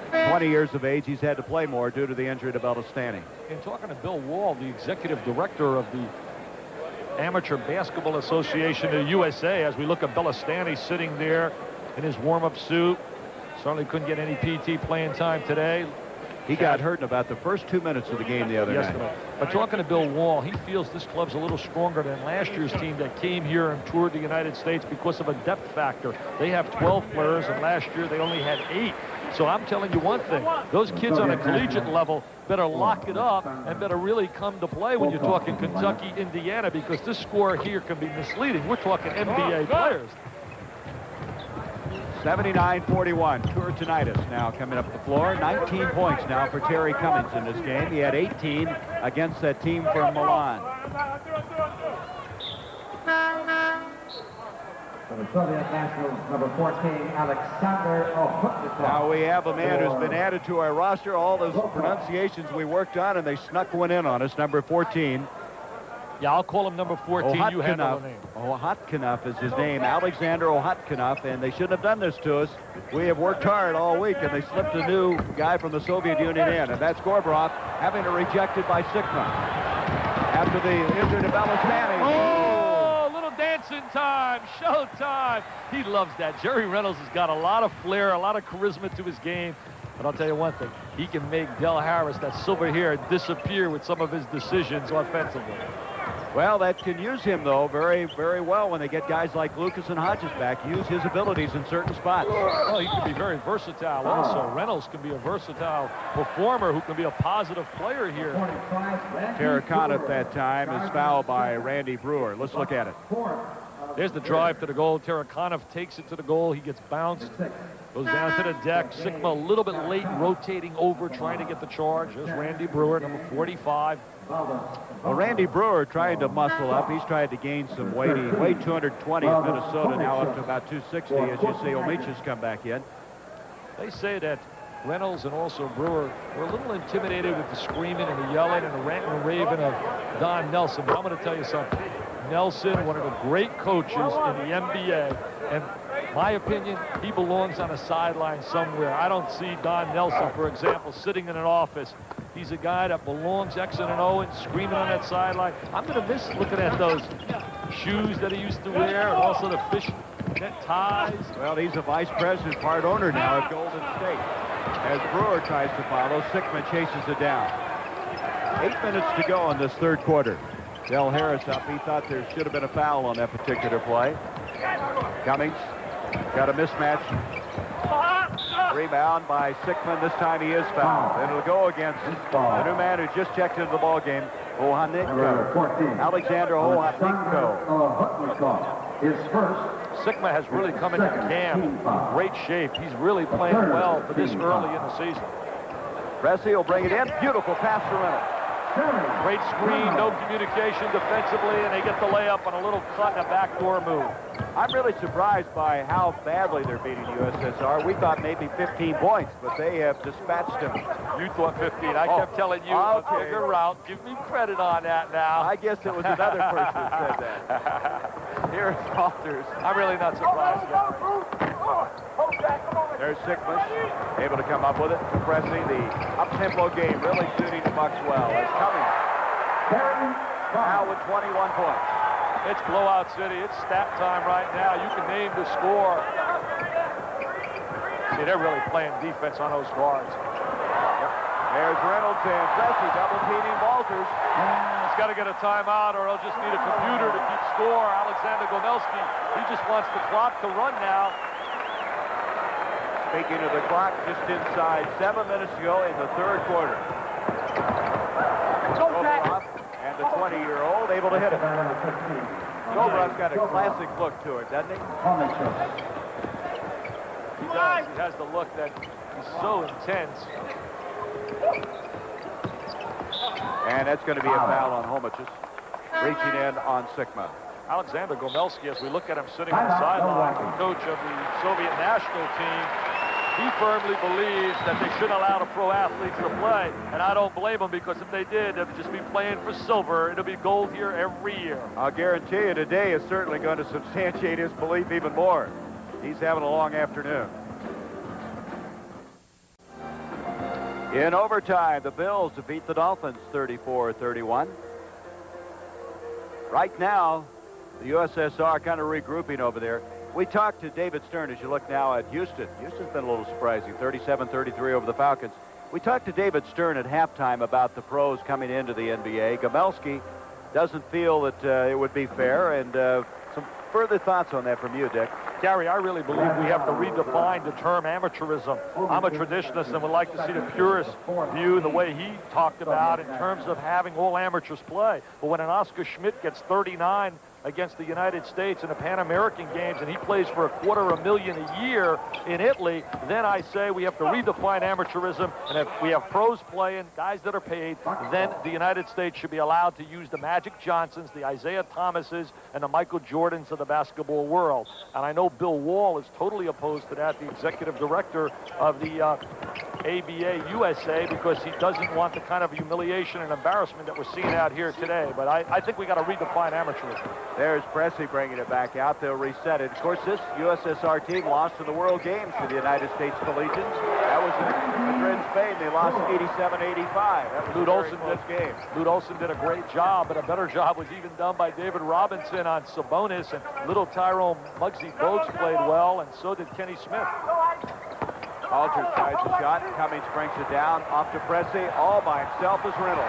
20 years of age, he's had to play more due to the injury to Belastani. In talking to Bill Wall, the executive director of the Amateur Basketball Association of the USA, as we look at Belastani sitting there in his warm-up suit. Certainly couldn't get any PT playing time today. He got hurt in about the first 2 minutes of the game the other night. But talking to Bill Wall, he feels this club's a little stronger than last year's team that came here and toured the United States because of a depth factor. They have 12 players, and last year they only had 8. So I'm telling you one thing, those kids on a collegiate level better lock it up and better really come to play when you're talking Kentucky, Indiana, because this score here can be misleading. We're talking NBA players. 79-41. Turtinitis now coming up the floor. 19 points now for Terry Cummings in this game. He had 18 against that team from Milan. For the Soviet Nationals, number 14, Alexander Ohotnikov. Now we have a man who's been added to our roster. All those pronunciations we worked on, and they snuck one in on us. Number 14. Yeah, I'll call him number 14. You handle the name. Ohotnikov is his name, Alexander Ohotnikov, and they shouldn't have done this to us. We have worked hard all week, and they slipped a new guy from the Soviet Union in, and that's Gorbarov having it rejected by Sikma. After the injury to Belastani. Oh, little dancing time, show time. He loves that. Jerry Reynolds has got a lot of flair, a lot of charisma to his game. But I'll tell you one thing, he can make Del Harris, that silver hair, disappear with some of his decisions offensively. Well, that can use him, though, very, very well when they get guys like Lucas and Hodges back. Use his abilities in certain spots. Well, he can be very versatile also. Reynolds can be a versatile performer who can be a positive player here. Terracotta at that time is fouled by Randy Brewer. Let's look at it. There's the drive to the goal. Terracotta takes it to the goal. He gets bounced. Goes down to the deck. Sigma a little bit late, rotating over, trying to get the charge. There's Randy Brewer, number 45. Well, Randy Brewer trying to muscle up. He's tried to gain some weight. He weighed 220 in Minnesota, now up to about 260 as you see Omich's come back in. They say that Reynolds and also Brewer were a little intimidated with the screaming and the yelling and the ranting and raving of Don Nelson. But I'm going to tell you something. Nelson, one of the great coaches in the NBA, and my opinion, he belongs on a sideline somewhere. I don't see Don Nelson, for example, sitting in an office. He's a guy that belongs X and O and screaming on that sideline. I'm going to miss looking at those shoes that he used to wear and also the fish net ties. Well, he's a vice president, part owner now at Golden State. As Brewer tries to follow, Sickman chases it down. 8 minutes to go in this third quarter. Del Harris up. He thought there should have been a foul on that particular play. Cummings got a mismatch. Rebound by Sickman. This time he is fouled. And it'll go against the new man who just checked into the ball game, Alexander Ohanenko. His first. Sigma has really come into camp in great shape. He's really playing well for this early in the season. Pressey will bring it in. Beautiful pass to Reynolds. Great screen, no communication defensively, and they get the layup on a little cut and a backdoor move. I'm really surprised by how badly they're beating USSR. We thought maybe 15 points, but they have dispatched them. You thought 15. I kept telling you, okay. figure route. Give me credit on that now. I guess it was another person who said that. Here's Walters. I'm really not surprised, Gary. There's Sickman, able to come up with it. Pressing the up-tempo game, really suiting the Bucks well. It's coming. Now with 21 points. It's blowout city. It's stat time right now. You can name the score. See, they're really playing defense on those guards. There's Reynolds and Pressey double-teaming Walters. He's got to get a timeout or he'll just need a computer to keep score. Alexander Gomelski, he just wants the clock to run now. Speaking of the clock, just inside 7 minutes to go in the third quarter. Goberov and the 20-year-old able to hit it. Goberov's got a classic look to it, doesn't he? He does. He has the look that is so intense. And that's going to be a foul on Homicus. Reaching in on Sigma. Alexander Gomelski, as we look at him sitting on the sideline, the coach of the Soviet national team, he firmly believes that they shouldn't allow the pro athletes to play. And I don't blame them, because if they did, they'd just be playing for silver. It'll be gold here every year. I'll guarantee you today is certainly going to substantiate his belief even more. He's having a long afternoon. In overtime, the Bills defeat the Dolphins 34-31. Right now, the USSR kind of regrouping over there. We talked to David Stern as you look now at Houston. Houston's been a little surprising, 37-33 over the Falcons. We talked to David Stern at halftime about the pros coming into the NBA. Gomelski doesn't feel that it would be fair, and some further thoughts on that from you, Dick. Gary, I really believe we have to redefine the term amateurism. I'm a traditionalist and would like to see the purist view the way he talked about in terms of having all amateurs play. But when an Oscar Schmidt gets 39 against the United States in the Pan American Games and he plays for $250,000 a year in Italy, then I say we have to redefine amateurism, and if we have pros playing, guys that are paid, then the United States should be allowed to use the Magic Johnsons, the Isaiah Thomases, and the Michael Jordans of the basketball world. And I know Bill Wall is totally opposed to that, the executive director of the ABA USA, because he doesn't want the kind of humiliation and embarrassment that we're seeing out here today. But I think we got to redefine amateurism. There's Pressey bringing it back out. They'll reset it. Of course, this USSR team lost in the World Games to the United States Collegians. That was in Madrid, Spain. They lost 87-85. That was a very close game. Lute Olson did a great job, but a better job was even done by David Robinson on Sabonis, and little Tyrone Muggsy Bogues played well, and so did Kenny Smith. Walters tries the shot. Cummings brings it down. Off to Pressey. All by himself is Reynolds.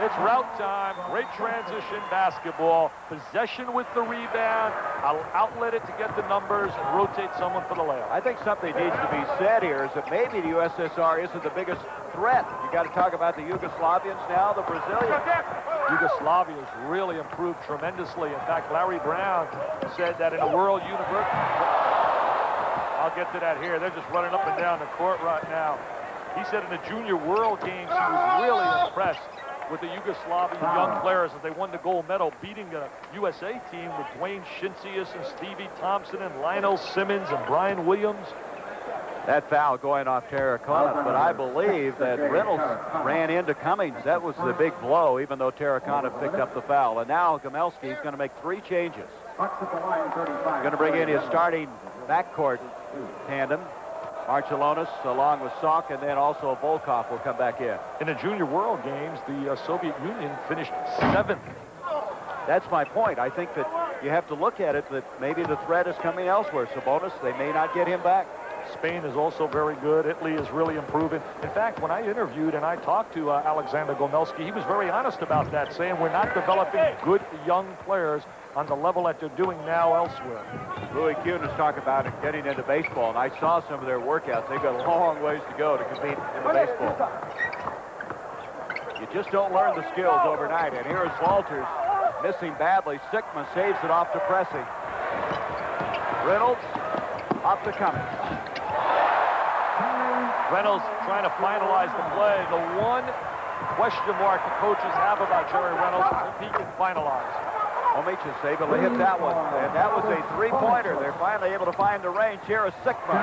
It's route time. Great transition basketball. Possession with the rebound. I'll outlet it to get the numbers and rotate someone for the layup. I think something needs to be said here is that maybe the USSR isn't the biggest threat. You got to talk about the Yugoslavians now, the Brazilians. Yugoslavia has really improved tremendously. In fact, Larry Brown said that in a world universe... I'll get to that here. They're just running up and down the court right now. He said in the Junior World Games he was really impressed with the Yugoslavian young players as they won the gold medal, beating the USA team with Dwayne Shinsius and Stevie Thompson and Lionel Simmons and Brian Williams. That foul going off Terracona, but I believe that Reynolds ran into Cummings. That was the big blow, even though Terracona picked up the foul. And now Gomelski is going to make 3 changes. He's going to bring in his starting backcourt tandem. Marcellonis along with Salk, and then also Volkov will come back in. In the Junior World Games, the Soviet Union finished 7th. That's my point. I think that you have to look at it that maybe the threat is coming elsewhere. Sabonis, they may not get him back. Spain is also very good. Italy is really improving. In fact, when I interviewed and I talked to Alexander Gomelski, he was very honest about that, saying we're not developing good young players on the level that they're doing now elsewhere. Louis Kuhn is talking about it getting into baseball, and I saw some of their workouts. They've got a long ways to go to compete in the baseball. You just don't learn the skills overnight. And here is Walters missing badly. Sickman saves it off to Pressey. Reynolds off to Cummings. Reynolds trying to finalize the play. The one question mark the coaches have about Jerry Reynolds is if he can finalize. Omich is able to hit that one, and that was a three-pointer. They're finally able to find the range. Here is Sickman.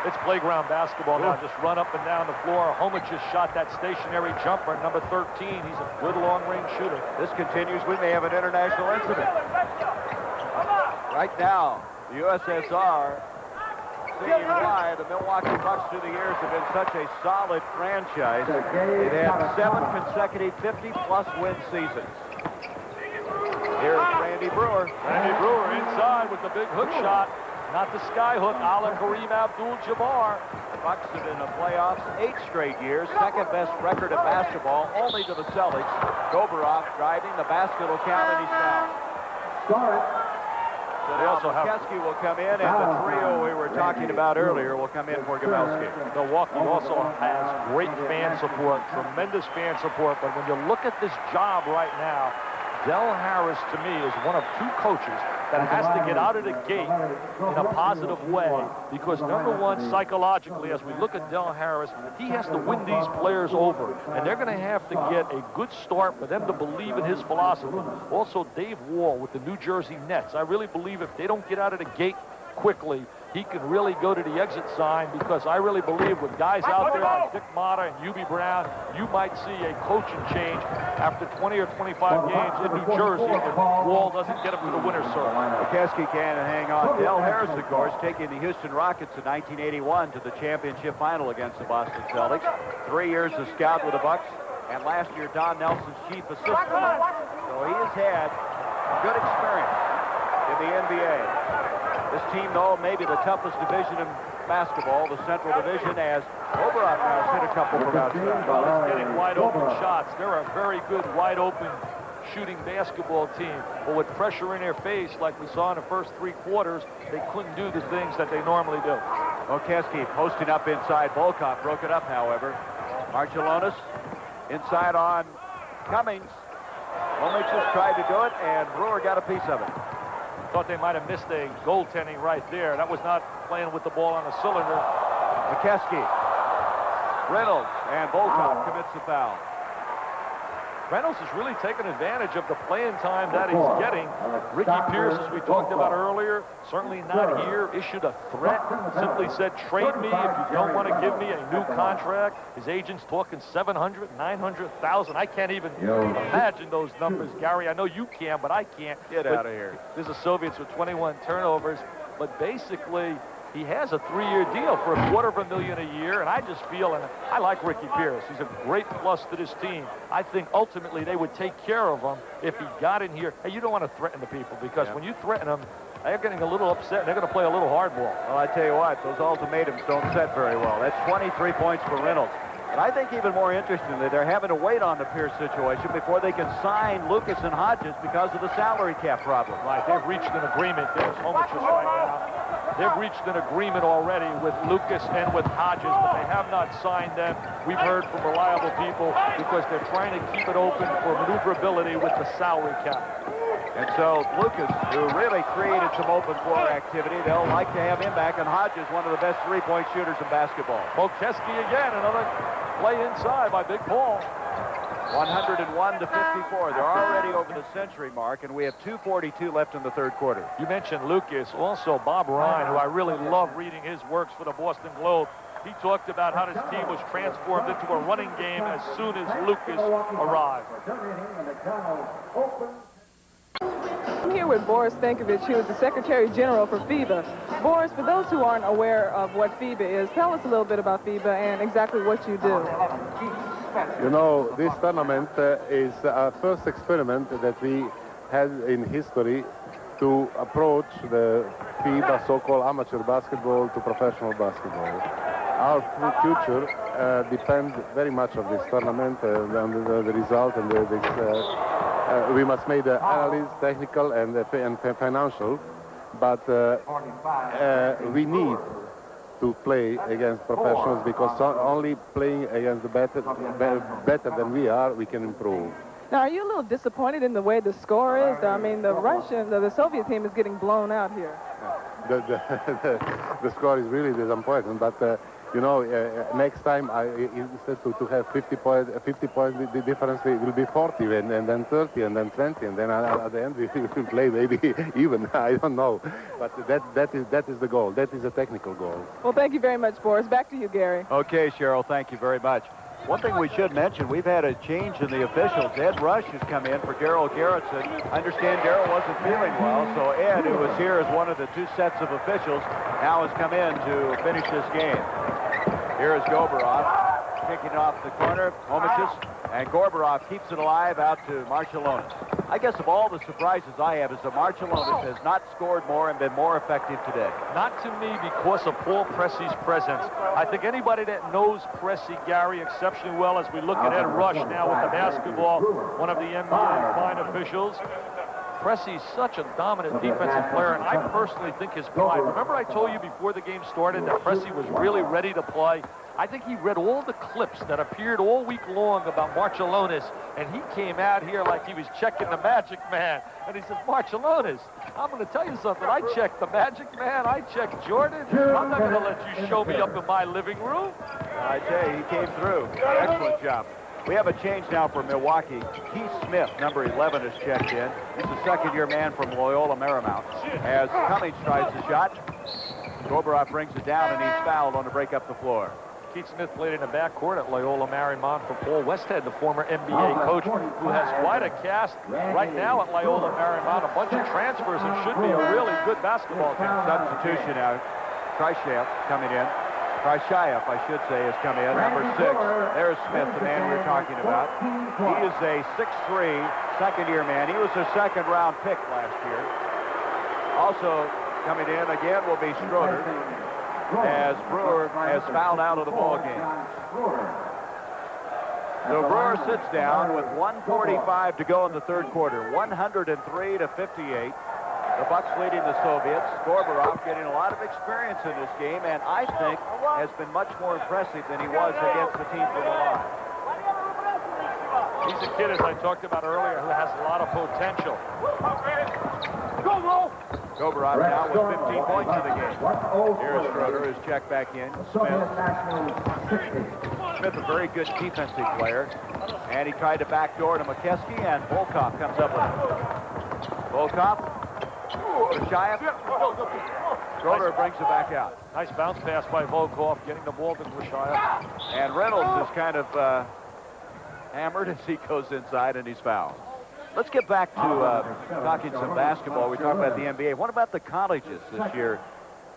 It's playground basketball now. Just run up and down the floor. Homich just shot that stationary jumper, number 13. He's a good long-range shooter. This continues. We may have an international incident. Right now, the USSR, seeing why the Milwaukee Bucks through the years have been such a solid franchise. They've had 7 consecutive 50-plus win seasons. Here's Randy Brewer. Randy Brewer inside with the big hook shot. Not the sky hook, a la Kareem Abdul-Jabbar. The Bucks have been in the playoffs 8 straight years. Second best record of basketball, only to the Celtics. Goberov driving. The basket will count, and he's fouled. So now McKeskey will come in, and the trio we were talking about earlier will come in for Gomelski. Milwaukee also has great fan support, tremendous fan support. But when you look at this job right now, Del Harris, to me, is one of 2 coaches that has to get out of the gate in a positive way, because number one, psychologically, as we look at Del Harris, he has to win these players over, and they're going to have to get a good start for them to believe in his philosophy. Also, Dave Wall with the New Jersey Nets. I really believe if they don't get out of the gate quickly, he can really go to the exit sign, because I really believe with guys out there like Dick Motta and Hubie Brown, you might see a coaching change after 20 or 25 games in New Jersey if Wall doesn't get him to the winner's circle. McKeskey can't hang on. Del Harris, of course, taking the Houston Rockets in 1981 to the championship final against the Boston Celtics. 3 years as scout with the Bucks, and last year Don Nelson's chief assistant. So he has had good experience in the NBA. This team, though, may be the toughest division in basketball, the Central Division, as Goberov now has hit a couple from outside. Well, it's getting wide-open shots. They're a very good wide-open shooting basketball team. But with pressure in their face, like we saw in the first 3 quarters, they couldn't do the things that they normally do. McKeskey posting up inside. Volkov broke it up, however. Marciulionis inside on Cummings. Omich just tried to do it, and Brewer got a piece of it. Thought they might have missed a goaltending right there. That was not playing with the ball on a cylinder. McKeskey, Reynolds, and Volkov commits the foul. Reynolds is really taking advantage of the playing time that he's getting. Ricky Pierce, as we talked about earlier, certainly not here, issued a threat, simply said, trade me if you don't want to give me a new contract. His agent's talking 700, 900,000. I can't even imagine those numbers, Gary. I know you can, but I can't. Get out of here. There's the Soviets with 21 turnovers, but basically, he has a 3-year deal for $250,000 a year, and I just feel, and I like Ricky Pierce. He's a great plus to this team. I think ultimately they would take care of him if he got in here. Hey, you don't want to threaten the people, because when you threaten them, they're getting a little upset, and they're going to play a little hardball. Well, I tell you what, those ultimatums don't set very well. That's 23 points for Reynolds. But I think even more interestingly, they're having to wait on the Pierce situation before they can sign Lucas and Hodges because of the salary cap problem. Right, they've reached an agreement. There's Homich right now. They've reached an agreement already with Lucas and with Hodges, but they have not signed them. We've heard from reliable people because they're trying to keep it open for maneuverability with the salary cap. And so Lucas, who really created some open floor activity, they'll like to have him back, and Hodges, one of the best three-point shooters in basketball. McKeskey again, another play inside by Big Paul. 101 to 54. They're already over the century mark, and we have 2:42 left in the third quarter. You mentioned Lucas. Also, Bob Ryan, who I really love reading his works for the Boston Globe. He talked about how his team was transformed into a running game as soon as Lucas arrived. I'm here with Boris Stankovic, who is the Secretary General for FIBA. Boris, for those who aren't aware of what FIBA is, tell us a little bit about FIBA and exactly what you do. You know, this tournament is our first experiment that we had in history to approach the FIBA so-called amateur basketball to professional basketball. Our future depends very much on this tournament and the result, and we must make the analysis, technical and financial, but we need to play against professionals, because only playing against the better than we are, we can improve. Now, are you a little disappointed in the way the score is? I mean, the Soviet team is getting blown out here. The score is really disappointing, but you know, next time instead to have 50 point the difference will be 40, and then 30, and then 20, and then at the end we will play maybe even. I don't know, but that is the goal. That is a technical goal. Well, thank you very much, Boris. Back to you, Gary. Okay, Cheryl, thank you very much. One thing we should mention, we've had a change in the officials. Ed Rush has come in for Darryl Garrettson. I understand Darryl wasn't feeling well, so Ed, who was here as one of the two sets of officials, now has come in to finish this game. Here is Goberov, kicking off the corner. Homicius, and Gorbarov keeps it alive out to Marciulionis. I guess of all the surprises I have is that Marciulionis has not scored more and been more effective today. Not to me because of Paul Pressey's presence. I think anybody that knows Pressey, Gary, exceptionally well, as we look at Ed Rush now with the basketball, one of the NBA fine officials, Pressey's such a dominant defensive player, and I personally think his pride. Remember I told you before the game started that Pressey was really ready to play? I think he read all the clips that appeared all week long about Marciulionis, and he came out here like he was checking the Magic Man. And he said, Marciulionis, I'm going to tell you something. I checked the Magic Man. I checked Jordan. I'm not going to let you show me up in my living room. I tell you, he came through. Excellent job. We have a change now for Milwaukee. Keith Smith, number 11, has checked in. He's a second-year man from Loyola Marymount. As Cummings tries the shot, Goberov brings it down, and he's fouled on the break up the floor. Keith Smith played in the backcourt at Loyola Marymount for Paul Westhead, the former NBA coach, who has quite a cast right now at Loyola Marymount. A bunch of transfers and should be a really good basketball team. Substitution now. Kryshaev coming in. Kryshaev, I should say, has come in. Number 6. There's Smith, the man we were talking about. He is a 6'3", second-year man. He was a second-round pick last year. Also coming in again will be Schroeder, as Brewer has fouled out of the ball game. So Brewer sits down with 1:45 to go in the third quarter, 103-58. The Bucks leading the Soviets. Gorbarov getting a lot of experience in this game, and I think has been much more impressive than he was against the team from Milan. He's a kid, as I talked about earlier, who has a lot of potential. Goberov now with 15 points in the game. Here's Schroeder, his check back in. Smith, a very good defensive player. And he tried to backdoor to McKeskey, and Volkov comes up with it. Volkov, Kryshaev. Schroeder brings it back out. Nice bounce pass by Volkov, getting the ball to Kryshaev. And Reynolds is kind of hammered as he goes inside, and he's fouled. Let's get back to talking some basketball. We talked about the NBA. What about the colleges this year?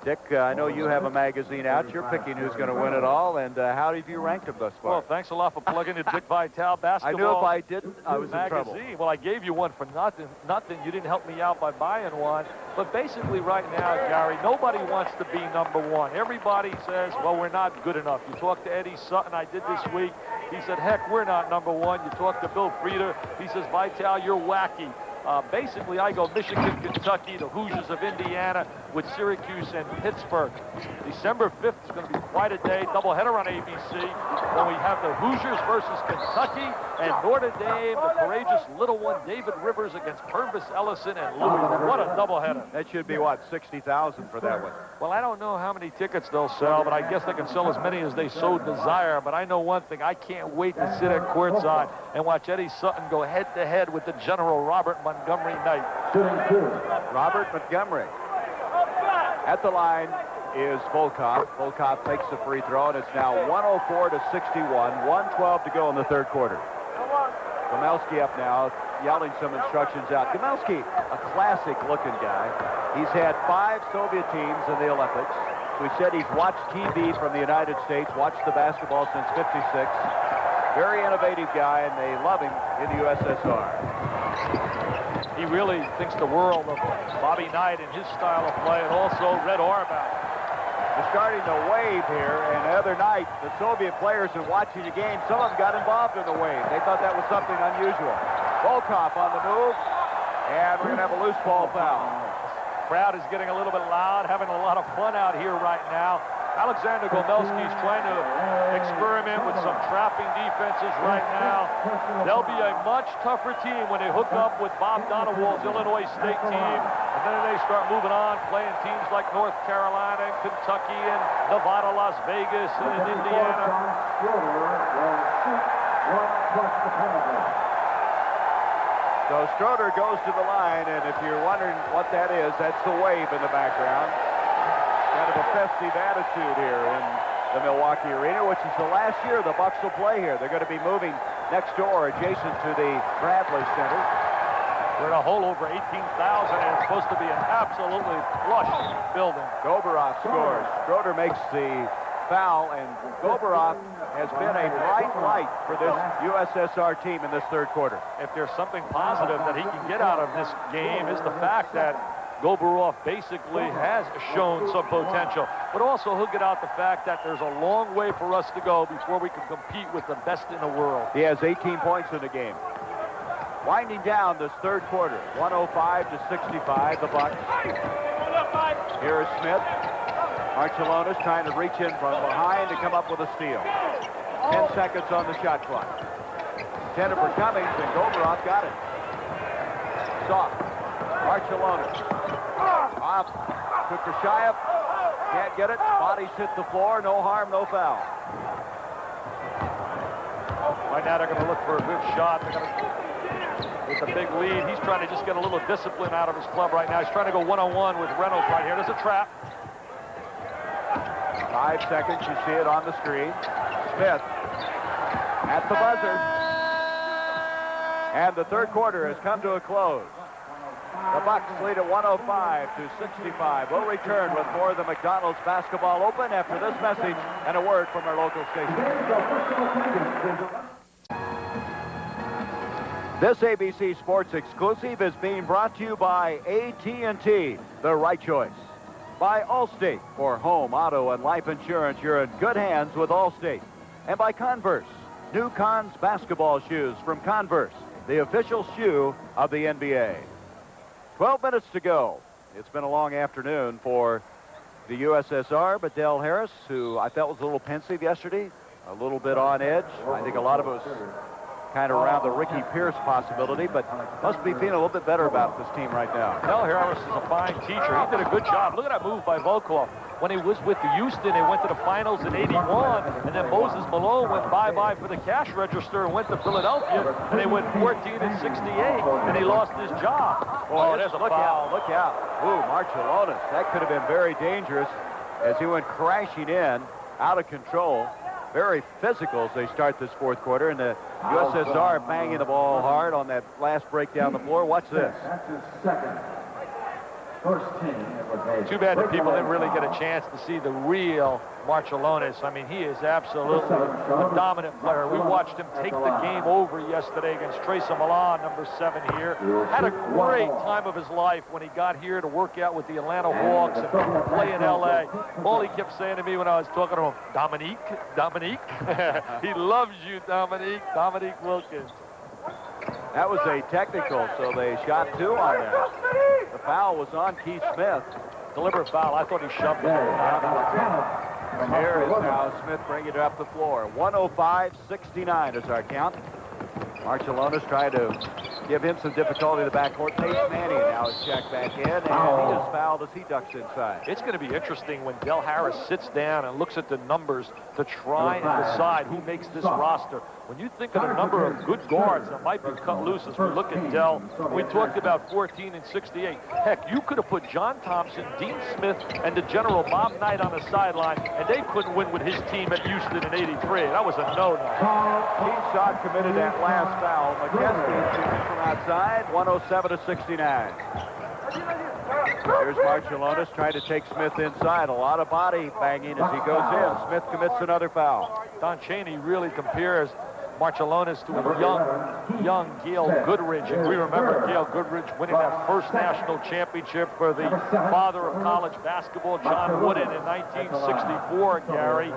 Dick, I know you have a magazine out. You're picking who's going to win it all, and how have you ranked them thus far? Well, thanks a lot for plugging the Dick Vitale basketball. I knew if I didn't, I was magazine. in trouble. Well, I gave you one for nothing. You didn't help me out by buying one. But basically right now, Gary, nobody wants to be number one. Everybody says, well, we're not good enough. You talk to Eddie Sutton, I did this week. He said, heck, we're not number one. You talk to Bill Frieder. He says, Vitale, you're wacky. Basically, I go Michigan, Kentucky, the Hoosiers of Indiana with Syracuse and Pittsburgh. December 5th is going to be quite a day. Doubleheader on ABC when we have the Hoosiers versus Kentucky and Notre Dame, the courageous little one, David Rivers against Purvis Ellison and Louisville. What a doubleheader. That should be, what, 60,000 for that one? Well, I don't know how many tickets they'll sell, but I guess they can sell as many as they so desire. But I know one thing. I can't wait to sit at courtside and watch Eddie Sutton go head-to-head with the General Robert Montgomery Knight. Robert Montgomery. At the line is Volkov. Volkov takes the free throw, and it's now 104-61. 1:12 to go in the third quarter. Gomelski up now, yelling some instructions out. Gomelski, a classic-looking guy. He's had 5 Soviet teams in the Olympics. We said he's watched TV from the United States, watched the basketball since '56. Very innovative guy, and they love him in the USSR. He really thinks the world of Bobby Knight and his style of play, and also Red Auerbach. They're starting to wave here, and the other night, the Soviet players in watching the game, some of them got involved in the wave. They thought that was something unusual. Volkov on the move, and we're going to have a loose ball foul. Crowd is getting a little bit loud, having a lot of fun out here right now. Alexander Gomelski's trying to experiment with some trapping defenses right now. They'll be a much tougher team when they hook up with Bob Donowall's Illinois State team. And then they start moving on, playing teams like North Carolina and Kentucky and Nevada, Las Vegas, and in Indiana. So Stroder goes to the line, and if you're wondering what that is, that's the wave in the background. Kind of a festive attitude here in the Milwaukee Arena, which is the last year the Bucks will play here. They're going to be moving next door, adjacent to the Bradley Center. We're in a hole over 18,000, and it's supposed to be an absolutely plush building. Goberov scores. Stroder makes the foul, and Goberov has been a bright light for this USSR team in this third quarter. If there's something positive that he can get out of this game, is the fact that Goberov basically has shown some potential, but also he'll get out the fact that there's a long way for us to go before we can compete with the best in the world. He has 18 points in the game. Winding down this third quarter, 105 to 65, the Bucks. Here is Smith. Marcellonis trying to reach in from behind to come up with a steal. 10 seconds on the shot clock. Intended for Cummings, and Goberov got it. Soft. Marcellonis. Off to Krashayev. Can't get it. Bodies hit the floor. No harm, no foul. Right now they're going to look for a good shot. They're going to, with a big lead, he's trying to just get a little discipline out of his club right now. He's trying to go one-on-one with Reynolds right here. There's a trap. 5 seconds, you see it on the screen. Smith at the buzzer. And the third quarter has come to a close. The Bucks lead at 105 to 65. We'll return with more of the McDonald's Basketball Open after this message and a word from our local station. This ABC Sports exclusive is being brought to you by AT&T, the right choice. By Allstate, for home, auto, and life insurance, you're in good hands with Allstate. And by Converse, new Cons basketball shoes from Converse, the official shoe of the NBA. 12 minutes to go. It's been a long afternoon for the USSR, but Del Harris, who I felt was a little pensive yesterday, a little bit on edge. I think a lot of it was kind of around the Ricky Pierce possibility, but must be feeling a little bit better about this team right now. Del Harris is a fine teacher. He did a good job. Look at that move by Volkov. When he was with Houston, they went to the finals in '81, and then Moses Malone went bye-bye for the cash register and went to Philadelphia, and they went 14 and 68, and he lost his job. Oh, there's a foul. Look out. Ooh, Marcellonis. That could have been very dangerous as he went crashing in, out of control. Very physical as they start this fourth quarter, and the USSR banging the ball hard on that last break down the floor. Watch this. Too bad that people didn't really get a chance to see the real Marcellonis. I mean, he is absolutely a dominant player. We watched him take the game over yesterday against Tracy Milan, number 7 here. Had a great time of his life when he got here to work out with the Atlanta Hawks and play in L.A. All he kept saying to me when I was talking to him, Dominique, Dominique. He loves you, Dominique, Dominique Wilkins. That was a technical, so they shot 2 on that. The foul was on Keith Smith. Deliberate foul. I thought he shoved it. Here is now Smith bringing it up the floor. 105-69 is our count. Marcellonis tried to give him some difficulty in the backcourt. Tate Manning now is checked back in, and he is fouled as he ducks inside. It's going to be interesting when Del Harris sits down and looks at the numbers to try and decide who makes this roster. When you think of the number of good guards that might be cut loose as we look at Del, we talked about 14 and 68. Heck, you could have put John Thompson, Dean Smith, and the general Bob Knight on the sideline, and they couldn't win with his team at Houston in '83. That was a no-no. Keith Shot committed that last foul. McKesky shooting from outside, 107-69. Here's Marcellonis trying to take Smith inside. A lot of body banging as he goes in. Smith commits another foul. Don Chaney really compares Marcellonis to a young Gail Goodrich. And we remember Gail Goodrich winning that first national championship for the father of college basketball, John Wooden, in 1964, Gary.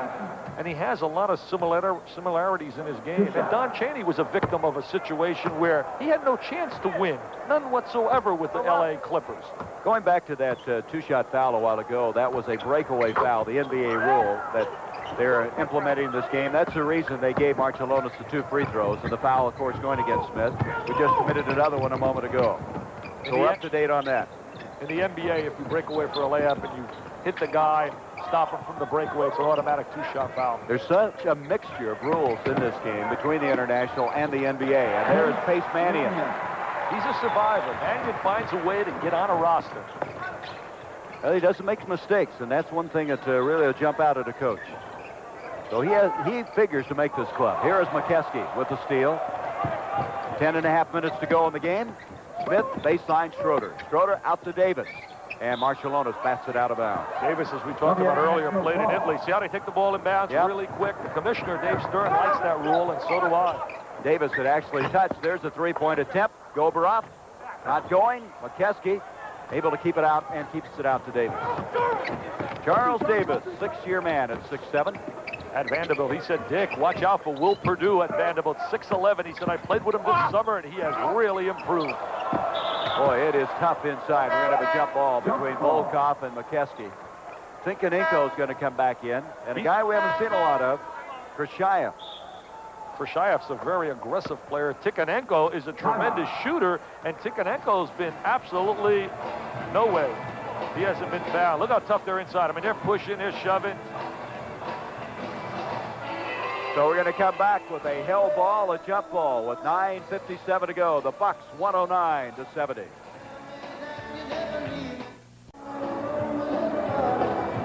And he has a lot of similarities in his game. And Don Chaney was a victim of a situation where he had no chance to win, none whatsoever, with the LA Clippers. Going back to that two-shot foul a while ago, that was a breakaway foul, the NBA rule that they're implementing this game. That's the reason they gave Marcellonis the 2 free throws, and the foul, of course, going against Smith, who just committed another one a moment ago. So we're up to date on that. In the NBA, if you break away for a layup and you hit the guy, stop him from the breakaway, it's an automatic 2-shot foul. There's such a mixture of rules in this game between the international and the NBA, and there is Pace Mannion. He's a survivor. Mannion finds a way to get on a roster. Well, he doesn't make mistakes, and that's one thing that really will jump out at a coach. So he figures to make this club. Here is McKeskey with the steal. 10.5 minutes to go in the game. Smith, baseline, Schroeder. Schroeder out to Davis. And Marcellonis bats it out of bounds. Davis, as we talked about earlier, played in Italy. See how they take the ball in bounds really quick? The commissioner, Dave Stern, likes that rule, and so do I. Davis had actually touched. There's a 3-point attempt. Goberoff not going. McKeskey able to keep it out and keeps it out to Davis. Charles Davis, 6-year man at 6'7". At Vanderbilt, he said, Dick, watch out for Will Perdue at Vanderbilt, 6'11". He said, I played with him this summer, and he has really improved. Boy, it is tough inside. We're going to have a jump ball between Volkov and McKeskey. Tinkanenko is going to come back in. And a guy we haven't seen a lot of, Krashayev. Krashayev's a very aggressive player. Tikkanenko is a tremendous shooter, and Tikkanenko's been absolutely no way. He hasn't been fouled. Look how tough they're inside. I mean, they're pushing, they're shoving. So we're going to come back with a hell ball, a jump ball with 9:57 to go. The Bucks 109-70.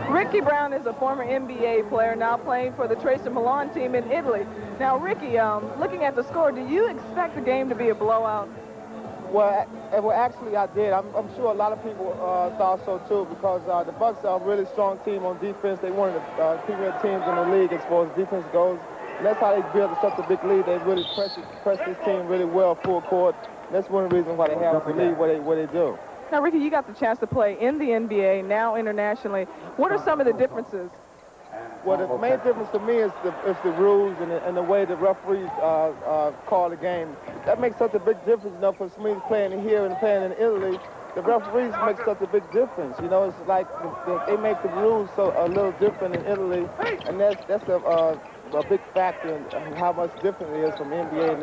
Ricky Brown is a former NBA player now playing for the Tracer Milan team in Italy. Now, Ricky, looking at the score, do you expect the game to be a blowout? Well, actually, I did. I'm sure a lot of people thought so, too, because the Bucks are a really strong team on defense. They're one of the premier teams in the league as far as defense goes. And that's how they build such a big lead. They really press this team really well full court. That's one of the reasons why they have the lead what they do. Now, Ricky, you got the chance to play in the NBA, now internationally. What are some of the differences? Well, the main difference to me is the rules and the way the referees call the game. That makes such a big difference, you know, for me playing here and playing in Italy. The referees make such a big difference. You know, it's like they make the rules a little different in Italy, and that's a big factor in how much different it is from NBA and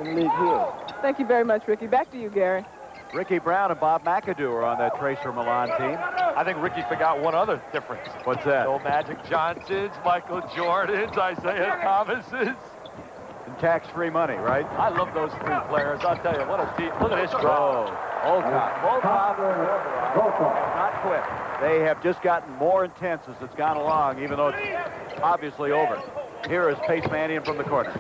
the league here. Thank you very much, Ricky. Back to you, Gary. Ricky Brown and Bob McAdoo are on that Tracer Milan team. I think Ricky forgot one other difference. What's that? No Magic Johnsons, Michael Jordans, Isaiah Thomases. And tax-free money, right? I love those 3 players. I'll tell you, what a team. Look at this draw. Volkov not quit. They have just gotten more intense as it's gone along, even though it's obviously over. Here is Pace Mannion from the corner.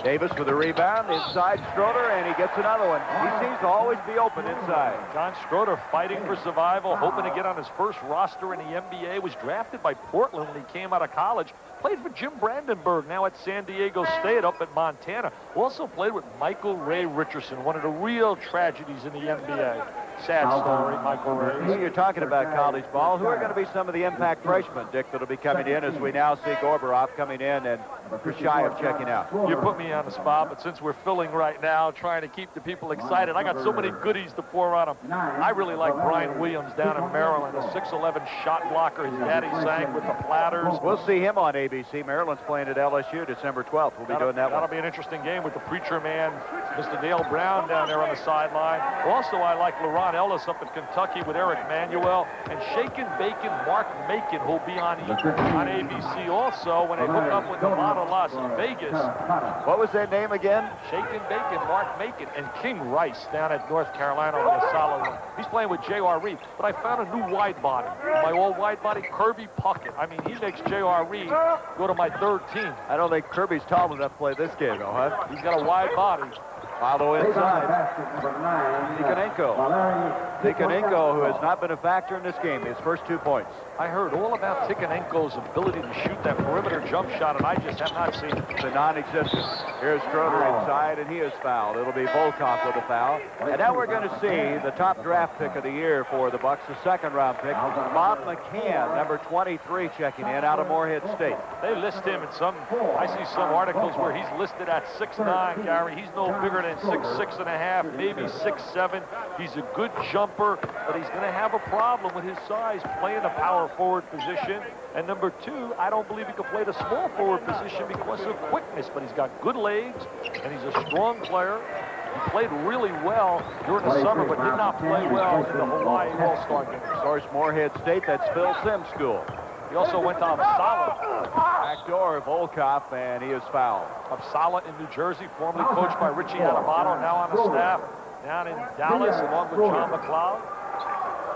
Davis with a rebound, inside Schroeder, and he gets another one. He seems to always be open inside. John Schroeder fighting for survival, hoping to get on his first roster in the NBA, was drafted by Portland when he came out of college, played for Jim Brandenburg, now at San Diego State up at Montana. Also played with Michael Ray Richardson, one of the real tragedies in the NBA. Sad story, Michael Ray. When you're talking about college ball, who are going to be some of the impact freshmen, Dick, that'll be coming in as we now see Goberoff coming in and Krashayev checking out? You put me on the spot, but since we're filling right now, trying to keep the people excited, I got so many goodies to pour on them. I really like Brian Williams down in Maryland, a 6'11" shot blocker. His daddy sang with the Platters. We'll see him on ABC. Maryland's playing at LSU December 12th. We'll be doing that one. That'll be an interesting game with the preacher man, Mr. Dale Brown, down there on the sideline. Also, I like LaRon Ellis up in Kentucky with Eric Manuel, and Shakin' Bacon Mark Macon, who'll be on ABC also when they hook up with Nevada, Las Vegas. What was their name again? Shakin' Bacon Mark Macon, and King Rice down at North Carolina with a solid one. He's playing with J.R. Reed, but I found a new wide body. My old wide body, Kirby Puckett. I mean, he makes J.R. Reed go to my 3rd team. I don't think Kirby's tall enough to play this game, though, huh? He's got a wide body. Follow inside. Tikkanenko. Tikanenko, who has not been a factor in this game, his first 2 points. I heard all about Tikanenko's ability to shoot that perimeter jump shot, and I just have not seen it. It's a non-existent. Here's Schroeder inside, and he is fouled. It'll be Volkov with a foul. And now we're going to see the top draft pick of the year for the Bucks, the second-round pick, Bob McCann, number 23, checking in out of Morehead State. They list him in some, I see some articles where he's listed at 6'9", Gary. He's no bigger than 6'6 and a half, maybe 6'7". He's a good jumper, but he's going to have a problem with his size playing the power forward position. And number 2, I don't believe he can play the small forward position because of quickness, but he's got good legs, and he's a strong player. He played really well during the summer, but did not play well in the Hawaii All-Star game. Of course, Morehead State, that's Phil Simms' school. He also went to Uppsala. Backdoor Volkov, and he is fouled. Uppsala in New Jersey, formerly coached by Richie Adubato, now on the staff down in Dallas, along with John McLeod.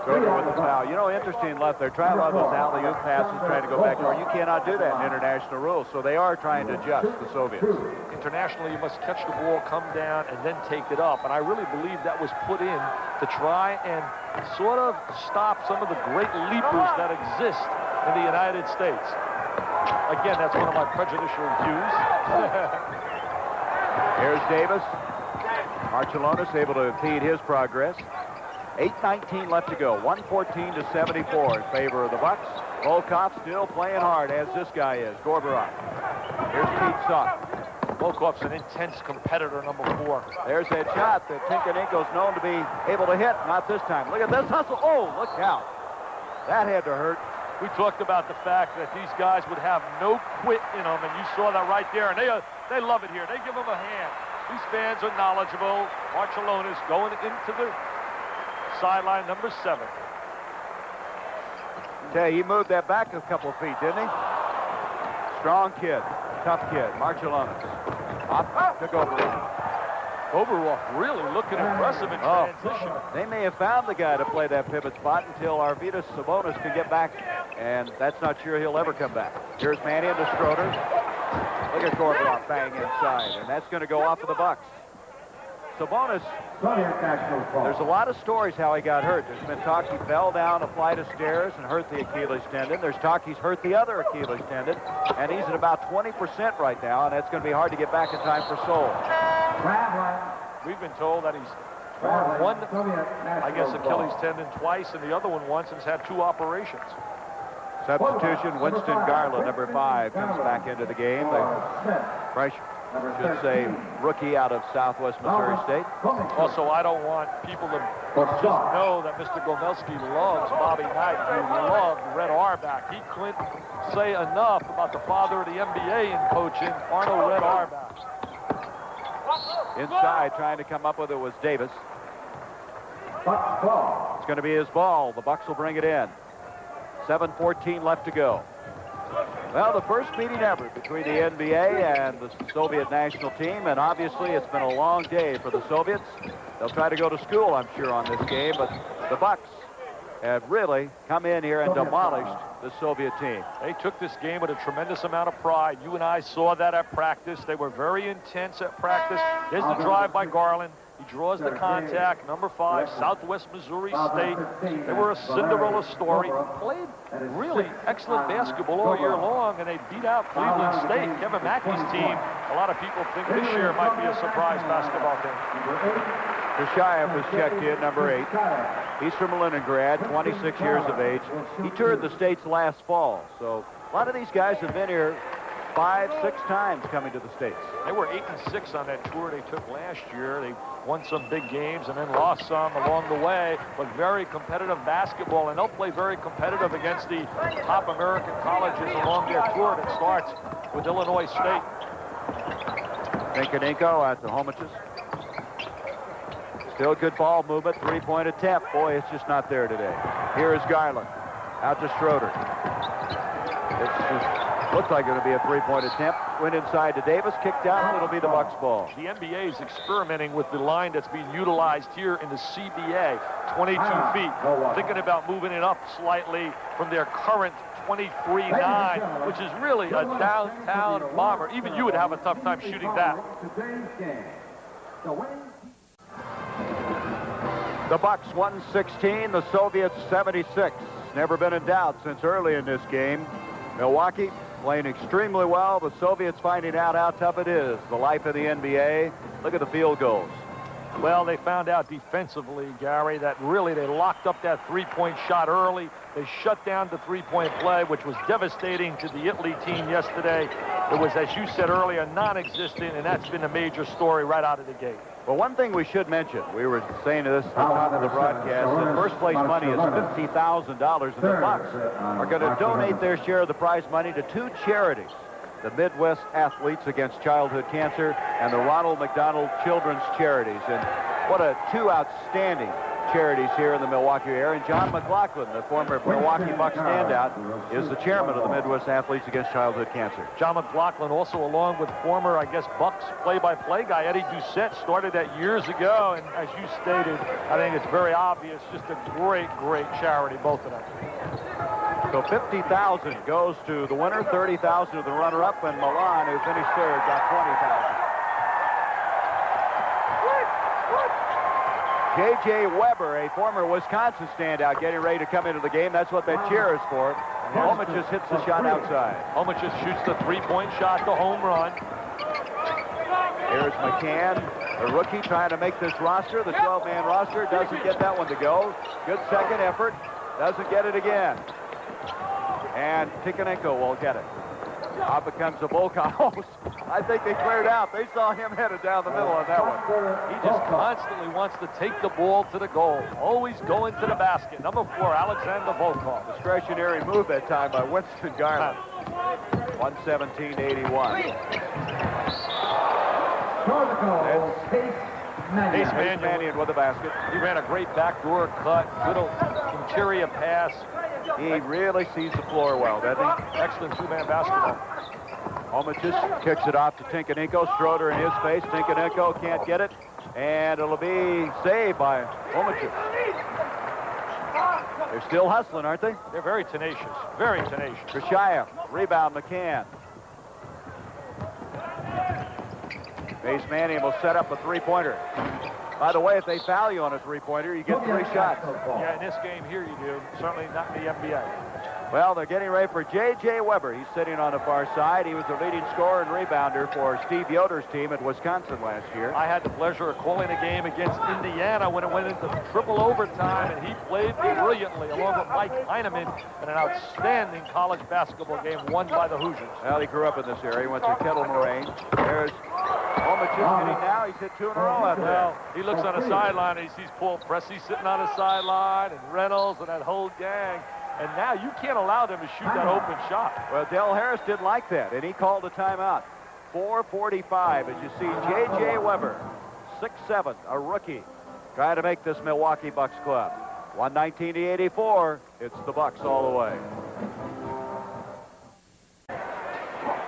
Schroeder with the foul. You know, interesting left there. Try a lot of those alley-oop passes, trying to go back door. You cannot do that in international rules, so they are trying to adjust, the Soviets. Internationally, you must catch the ball, come down, and then take it up. And I really believe that was put in to try and sort of stop some of the great leapers that exist in the United States. Again, that's one of my prejudicial views. Here's Davis. Marcellonis able to impede his progress. 8:19 left to go. 114 to 74 in favor of the Bucks. Volkov still playing hard, as this guy is. Gorbarov. Here's Pete Sock. Volkov's an intense competitor, number 4. There's that shot that Tikanenko's known to be able to hit. Not this time. Look at this hustle. Oh, look out. That had to hurt. We talked about the fact that these guys would have no quit in them, and you saw that right there. And they love it here. They give them a hand. These fans are knowledgeable. Marcellonis going into the sideline, number 7. Okay, he moved that back a couple of feet, didn't he? Strong kid, tough kid. Marcellonis. Up to Gorbarov. Gorbarov really looking impressive in transition. They may have found the guy to play that pivot spot until Arvydas Sabonis can get back, and that's not sure he'll ever come back. Here's Mannion to Schroeder. Look at Gorbarov bang inside, and that's going to go off of the Bucks. Sabonis, there's a lot of stories how he got hurt. There's been talk he fell down a flight of stairs and hurt the Achilles tendon. There's talk he's hurt the other Achilles tendon, and he's at about 20% right now, and that's going to be hard to get back in time for Seoul. We've been told that he's torn one, I guess, Achilles tendon twice, and the other one once, and has had 2 operations. Substitution, Winston Garland, number 5, comes back into the game. The fresh, should say, rookie out of Southwest Missouri State. Also, I don't want people to just know that Mr. Gomelski loves Bobby Knight, who loved Red Auerbach. He couldn't say enough about the father of the NBA in coaching, Arnold Red Auerbach. Inside, trying to come up with it was Davis. It's going to be his ball. The Bucks will bring it in. 7:14 left to go. Well, the first meeting ever between the NBA and the Soviet national team, and obviously it's been a long day for the Soviets. They'll try to go to school, I'm sure, on this game, but the Bucks have really come in here and demolished the Soviet team. They took this game with a tremendous amount of pride. You and I saw that at practice. They were very intense at practice. There's the drive by Garland. He draws the contact, number 5, Southwest Missouri State. They were a Cinderella story. Played really excellent basketball all year long, and they beat out Cleveland State. Kevin Mackey's team, a lot of people think this year might be a surprise basketball game. Kashayev was checked in, number 8. He's from Leningrad, 26 years of age. He toured the States last fall, so a lot of these guys have been here 5, 6 times coming to the States. They were 8-6 on that tour they took last year. They won some big games and then lost some along the way, but very competitive basketball, and they'll play very competitive against the top American colleges along their tour that starts with Illinois State. Tikanenko at the Homicus. Still good ball movement, 3-point attempt. Boy, it's just not there today. Here is Garland. Out to Schroeder. It's just looks like it'll be a 3-point attempt. Went inside to Davis, kicked out, it'll be the Bucks ball. The NBA is experimenting with the line that's being utilized here in the CBA, 22 feet. Thinking about moving it up slightly from their current 23-9, which is really a downtown bomber. Even you would have a tough time shooting that. The Bucks 116, the Soviets 76. Never been in doubt since early in this game. Milwaukee playing extremely well. The Soviets finding out how tough it is. The life of the NBA. Look at the field goals. Well, they found out defensively, Gary, that really they locked up that three-point shot early. They shut down the three-point play, which was devastating to the Italy team yesterday. It was, as you said earlier, non-existent, and that's been a major story right out of the gate. Well, one thing we should mention, we were saying this at the top of the broadcast, the first place money is $50,000, and the Bucks are going to donate their share of the prize money to two charities, the Midwest Athletes Against Childhood Cancer and the Ronald McDonald Children's Charities. And what two outstanding charities here in the Milwaukee area. And John McLaughlin, the former Milwaukee Bucks standout, is the chairman of the Midwest Athletes Against Childhood Cancer. John McLaughlin, also along with former, I guess, Bucks play-by-play guy Eddie Doucette, started that years ago. And as you stated, I think it's very obvious, just a great, great charity, both of them. So $50,000 goes to the winner, $30,000 to the runner-up, and Milan, who finished third, got $20,000. J.J. Weber, a former Wisconsin standout, getting ready to come into the game. That's what that cheer is for. Holman just hits the shot outside. Holman just shoots the three-point shot, the home run. Here's McCann, the rookie, trying to make this roster, the 12-man roster. Doesn't get that one to go. Good second effort. Doesn't get it again. And Tikhonenko will get it. Now it becomes a Volkov. I think they cleared out. They saw him headed down the middle on that one. He just constantly wants to take the ball to the goal. Always going to the basket. Number 4, Alexander Volkov. Discretionary move that time by Winston Garland. 117-81. Pace Mannion with the basket. He ran a great backdoor cut, little interior pass. He really sees the floor well, doesn't he? Excellent two-man basketball. Holman just kicks it off to Tikhonenko. Schroeder in his face. Tikhonenko can't get it. And it'll be saved by Holmachuk. They're still hustling, aren't they? They're very tenacious. Very tenacious. Krashayev. Rebound, McCann. Pace Mannion will set up a three-pointer. By the way, if they foul you on a three-pointer, you get 3 shots. Yeah, in this game here you do. Certainly not in the NBA. Well, they're getting ready for J.J. Weber. He's sitting on the far side. He was the leading scorer and rebounder for Steve Yoder's team at Wisconsin last year. I had the pleasure of calling a game against Indiana when it went into triple overtime, and he played brilliantly along with Mike Heineman in an outstanding college basketball game won by the Hoosiers. Well, he grew up in this area. He went to Kettle Moraine. There's Holmachuk hitting now. He's hit 2 in a row out there. Well, he looks on the sideline and he sees Paul Pressey sitting on the sideline and Reynolds and that whole gang. And now you can't allow them to shoot that open shot. Well, Del Harris didn't like that, and he called a timeout. 4:45 as you see J.J. Weber, 6'7", a rookie, trying to make this Milwaukee Bucks club. 119-84, it's the Bucks all the way.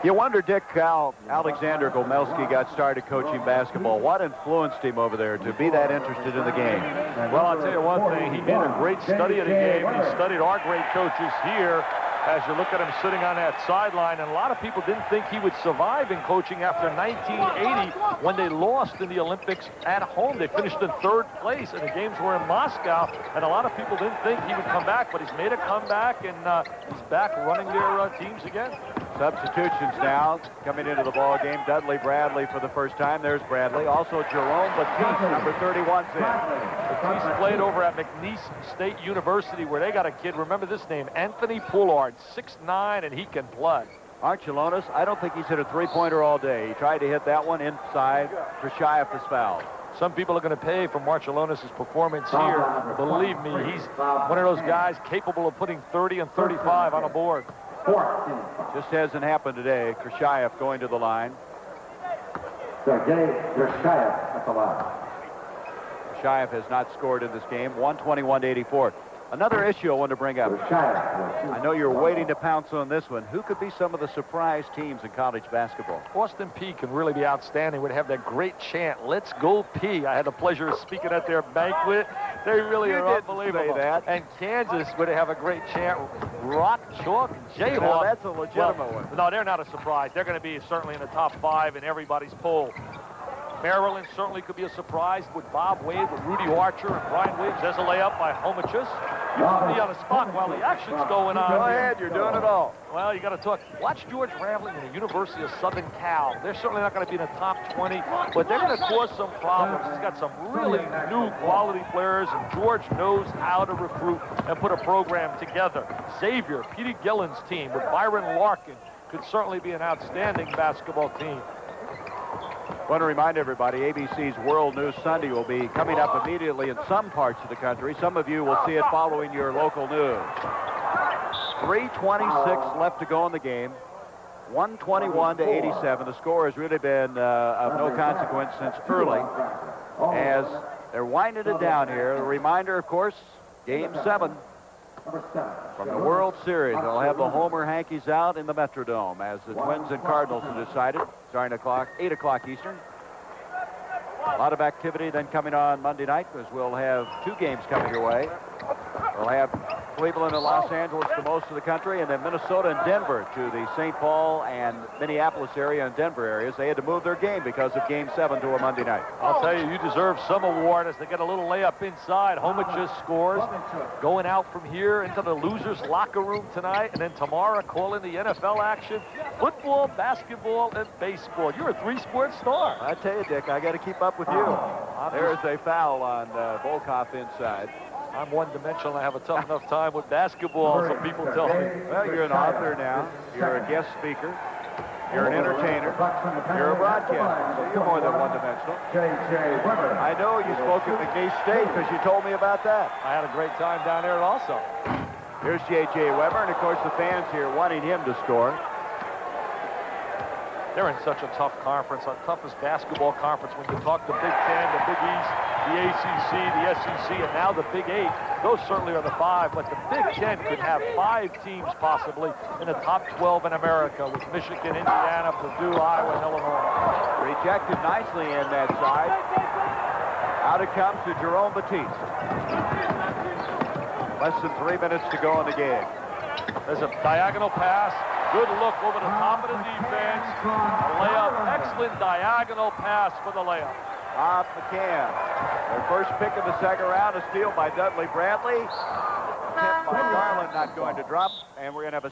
You wonder, Dick, how Alexander Gomelski got started coaching basketball. What influenced him over there to be that interested in the game? Well, I'll tell you one thing. He made a great study of the game. He studied our great coaches here as you look at him sitting on that sideline. And a lot of people didn't think he would survive in coaching after 1980 when they lost in the Olympics at home. They finished in 3rd place, and the games were in Moscow. And a lot of people didn't think he would come back, but he's made a comeback, and he's back running their teams again. Substitutions now coming into the ball game. Dudley Bradley for the first time. There's Bradley. Also Jerome Batiste, number 31's in. Batiste played over at McNeese State University where they got a kid. Remember this name, Anthony Pollard, 6'9", and he can play. Marciulionis, I don't think he's hit a three-pointer all day. He tried to hit that one inside. Krashayev is fouled. Some people are going to pay for Marciulionis' performance here. Believe me, he's one of those guys capable of putting 30 and 35 on a board. Just hasn't happened today. Krashayev going to the line. Krashayev has not scored in this game. 121-84. Another issue I want to bring up. I know you're waiting to pounce on this one. Who could be some of the surprise teams in college basketball? Austin Peay can really be outstanding. Would have that great chant, "Let's go Peay." I had the pleasure of speaking at their banquet. They really are unbelievable. That. And Kansas would have a great chant, "Rock, Chalk, Jayhawk." Well, that's a legitimate one. No, they're not a surprise. They're going to be certainly in the top 5 in everybody's poll. Maryland certainly could be a surprise with Bob Wade, with Rudy Archer, and Brian Williams. There's a layup by Homachus. You put me on the spot while the action's going on. Go ahead, you're doing it all. Well, you got to talk. Watch George Rambling and the University of Southern Cal. They're certainly not going to be in the top 20, but they're going to cause some problems. He's got some really new quality players, and George knows how to recruit and put a program together. Xavier, Petey Gillen's team with Byron Larkin could certainly be an outstanding basketball team. I want to remind everybody, ABC's World News Sunday will be coming up immediately in some parts of the country. Some of you will see it following your local news. 3:26 left to go in the game. 121 to 87. The score has really been of no consequence since early as they're winding it down here. A reminder, of course, Game 7 from the World Series. They'll have the Homer Hankies out in the Metrodome as the Twins and Cardinals have decided. Starting at 8 o'clock Eastern. A lot of activity then coming on Monday night because we'll have 2 games coming your way. We'll have Cleveland and Los Angeles to most of the country, and then Minnesota and Denver to the St. Paul and Minneapolis area and Denver areas. They had to move their game because of Game 7 to a Monday night. I'll tell you, you deserve some award as they get a little layup inside. Homachus scores, going out from here into the losers' locker room tonight, and then tomorrow calling the NFL action. Football, basketball, and baseball. You're a 3-sport star. I tell you, Dick, I got to keep up with you. There's a foul on Volkov inside. I'm one-dimensional. I have a tough enough time with basketball, so people tell me. Well, you're an author now. You're a guest speaker. You're an entertainer. You're a broadcaster. So you're more than one-dimensional. I know you spoke at McNeese State because you told me about that. I had a great time down there also. Here's J.J. Weber, and of course the fans here wanting him to score. They're in such a tough conference, the toughest basketball conference. When you talk the Big Ten, the Big East, the ACC, the SEC, and now the Big 8, those certainly are the 5. But the Big Ten could have 5 teams possibly in the top 12 in America with Michigan, Indiana, Purdue, Iowa, and Illinois. Rejected nicely in that side. Out it comes to Jerome Batiste. Less than 3 minutes to go in the game. There's a diagonal pass. Good look over the top of the defense. A layup. Excellent diagonal pass for the layup. Bob McCann. Their first pick of the second round, a steal by Dudley Bradley. Tip by Garland, not going to drop. And we're going to have a